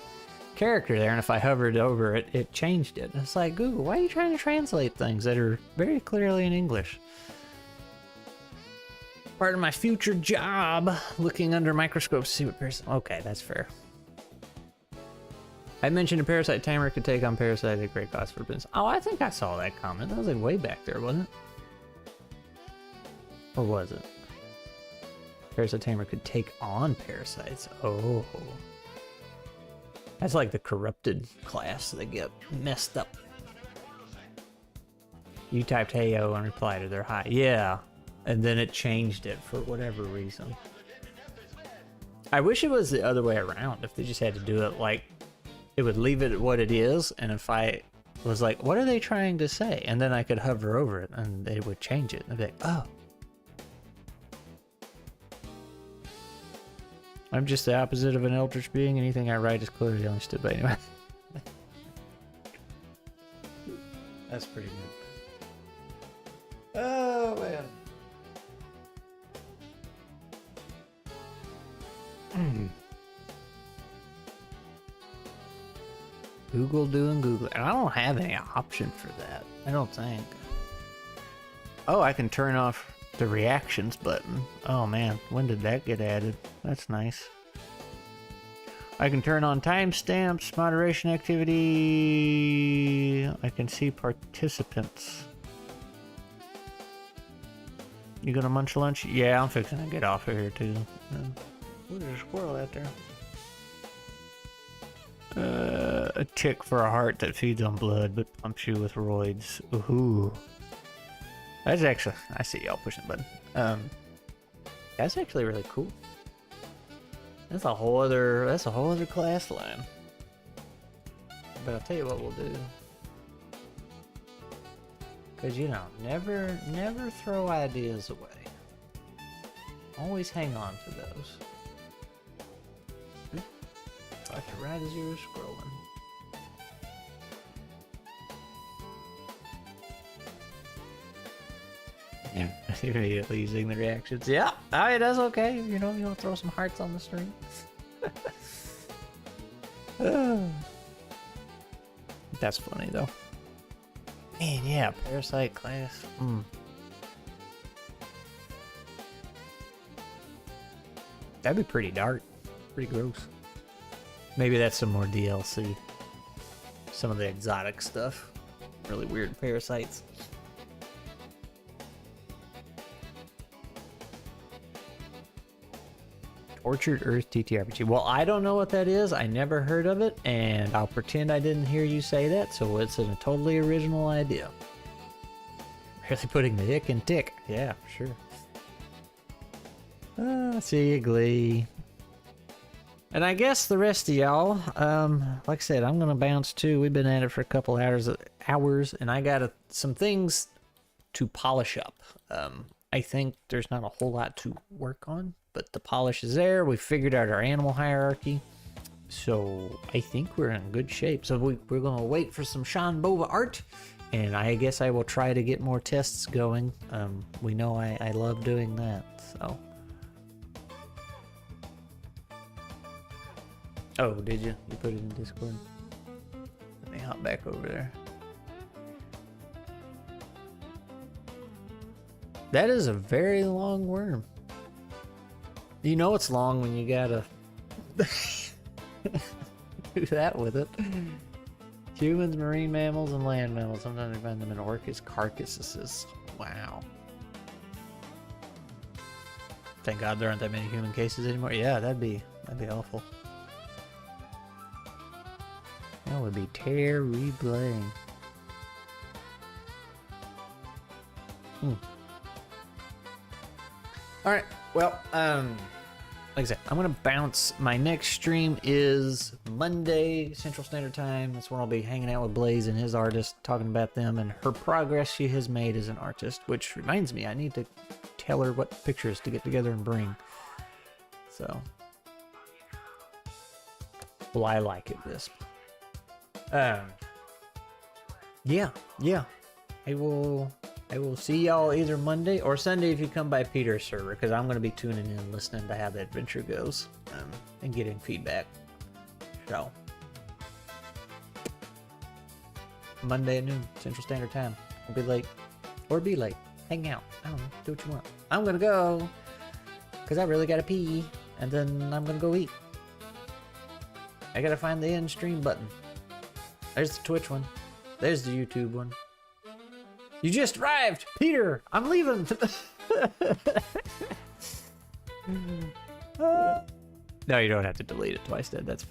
Speaker 1: character there, and if I hovered over it, it changed it. It's like, Google, why are you trying to translate things that are very clearly in English? Part of my future job, looking under microscopes to see what parasite... Okay, that's fair. I mentioned a parasite tamer could take on parasite at great cost for business. Oh, I think I saw that comment. That was like way back there, wasn't Or was it? Parasite Tamer could take on parasites. Oh. That's like the corrupted class. They get messed up. You typed heyo and replied to their hi. Yeah. And then it changed it for whatever reason. I wish it was the other way around. If they just had to do it like, it would leave it what it is. And if I was like, what are they trying to say? And then I could hover over it and they would change it. And I'd be like, oh. I'm just the opposite of an eldritch being. Anything I write is clearly understood by anyone. That's pretty good. Oh, man. Google doing Google. And I don't have any option for that. I don't think. Oh, I can turn off the reactions button. Oh man, when did that get added? That's nice. I can turn on timestamps, moderation activity. I can see participants. You gonna munch lunch? Yeah, I'm fixing to get off of here too. Ooh, there's a squirrel out there. A tick for a heart that feeds on blood but pumps you with roids. Ooh. That's actually, I see y'all pushing the button. That's actually really cool. That's a whole other class line. But I'll tell you what we'll do. Cause you know, never throw ideas away. Always hang on to those. Like right as you were scrolling. Yeah, immediately using the reactions. Yeah, alright, that's okay. You know, you want to throw some hearts on the stream. That's funny though. Man, yeah, parasite class. That'd be pretty dark. Pretty gross. Maybe that's some more DLC. Some of the exotic stuff. Really weird parasites. Tortured Earth ttrpg. Well, I don't know what that is. I never heard of it, and I'll pretend I didn't hear you say that, so it's a totally original idea. Really putting the ick in tick. Yeah, sure. See you, Glee. And I guess the rest of y'all, like I said, I'm gonna bounce too. We've been at it for a couple hours, and I got some things to polish up. I think there's not a whole lot to work on, but the polish is there. We figured out our animal hierarchy, so I think we're in good shape. So we're gonna wait for some Sean Bova art, and I guess I will try to get more tests going. We know I love doing that, so. Oh, did you? You put it in Discord? Let me hop back over there. That is a very long worm. You know it's long when you gotta do that with it. Humans, marine mammals, and land mammals. Sometimes they find them in orcas carcasses. Wow. Thank God there aren't that many human cases anymore. Yeah, that'd be awful. That would be terrible. Alright, well, like I said, I'm gonna bounce. My next stream is Monday, Central Standard Time. That's when I'll be hanging out with Blaze and his artist, talking about them and her progress she has made as an artist, which reminds me, I need to tell her what pictures to get together and bring. So, well, I like it, this. Yeah. I will see y'all either Monday or Sunday if you come by Peter's server, because I'm going to be tuning in, listening to how the adventure goes, and getting feedback. So, Monday at noon, Central Standard Time. I'll be late, or be late. Hang out. I don't know. Do what you want. I'm going to go, because I really got to pee, and then I'm going to go eat. I got to find the end stream button. There's the Twitch one. There's the YouTube one. You just arrived! Peter, I'm leaving! No, you don't have to delete it twice, Dad. That's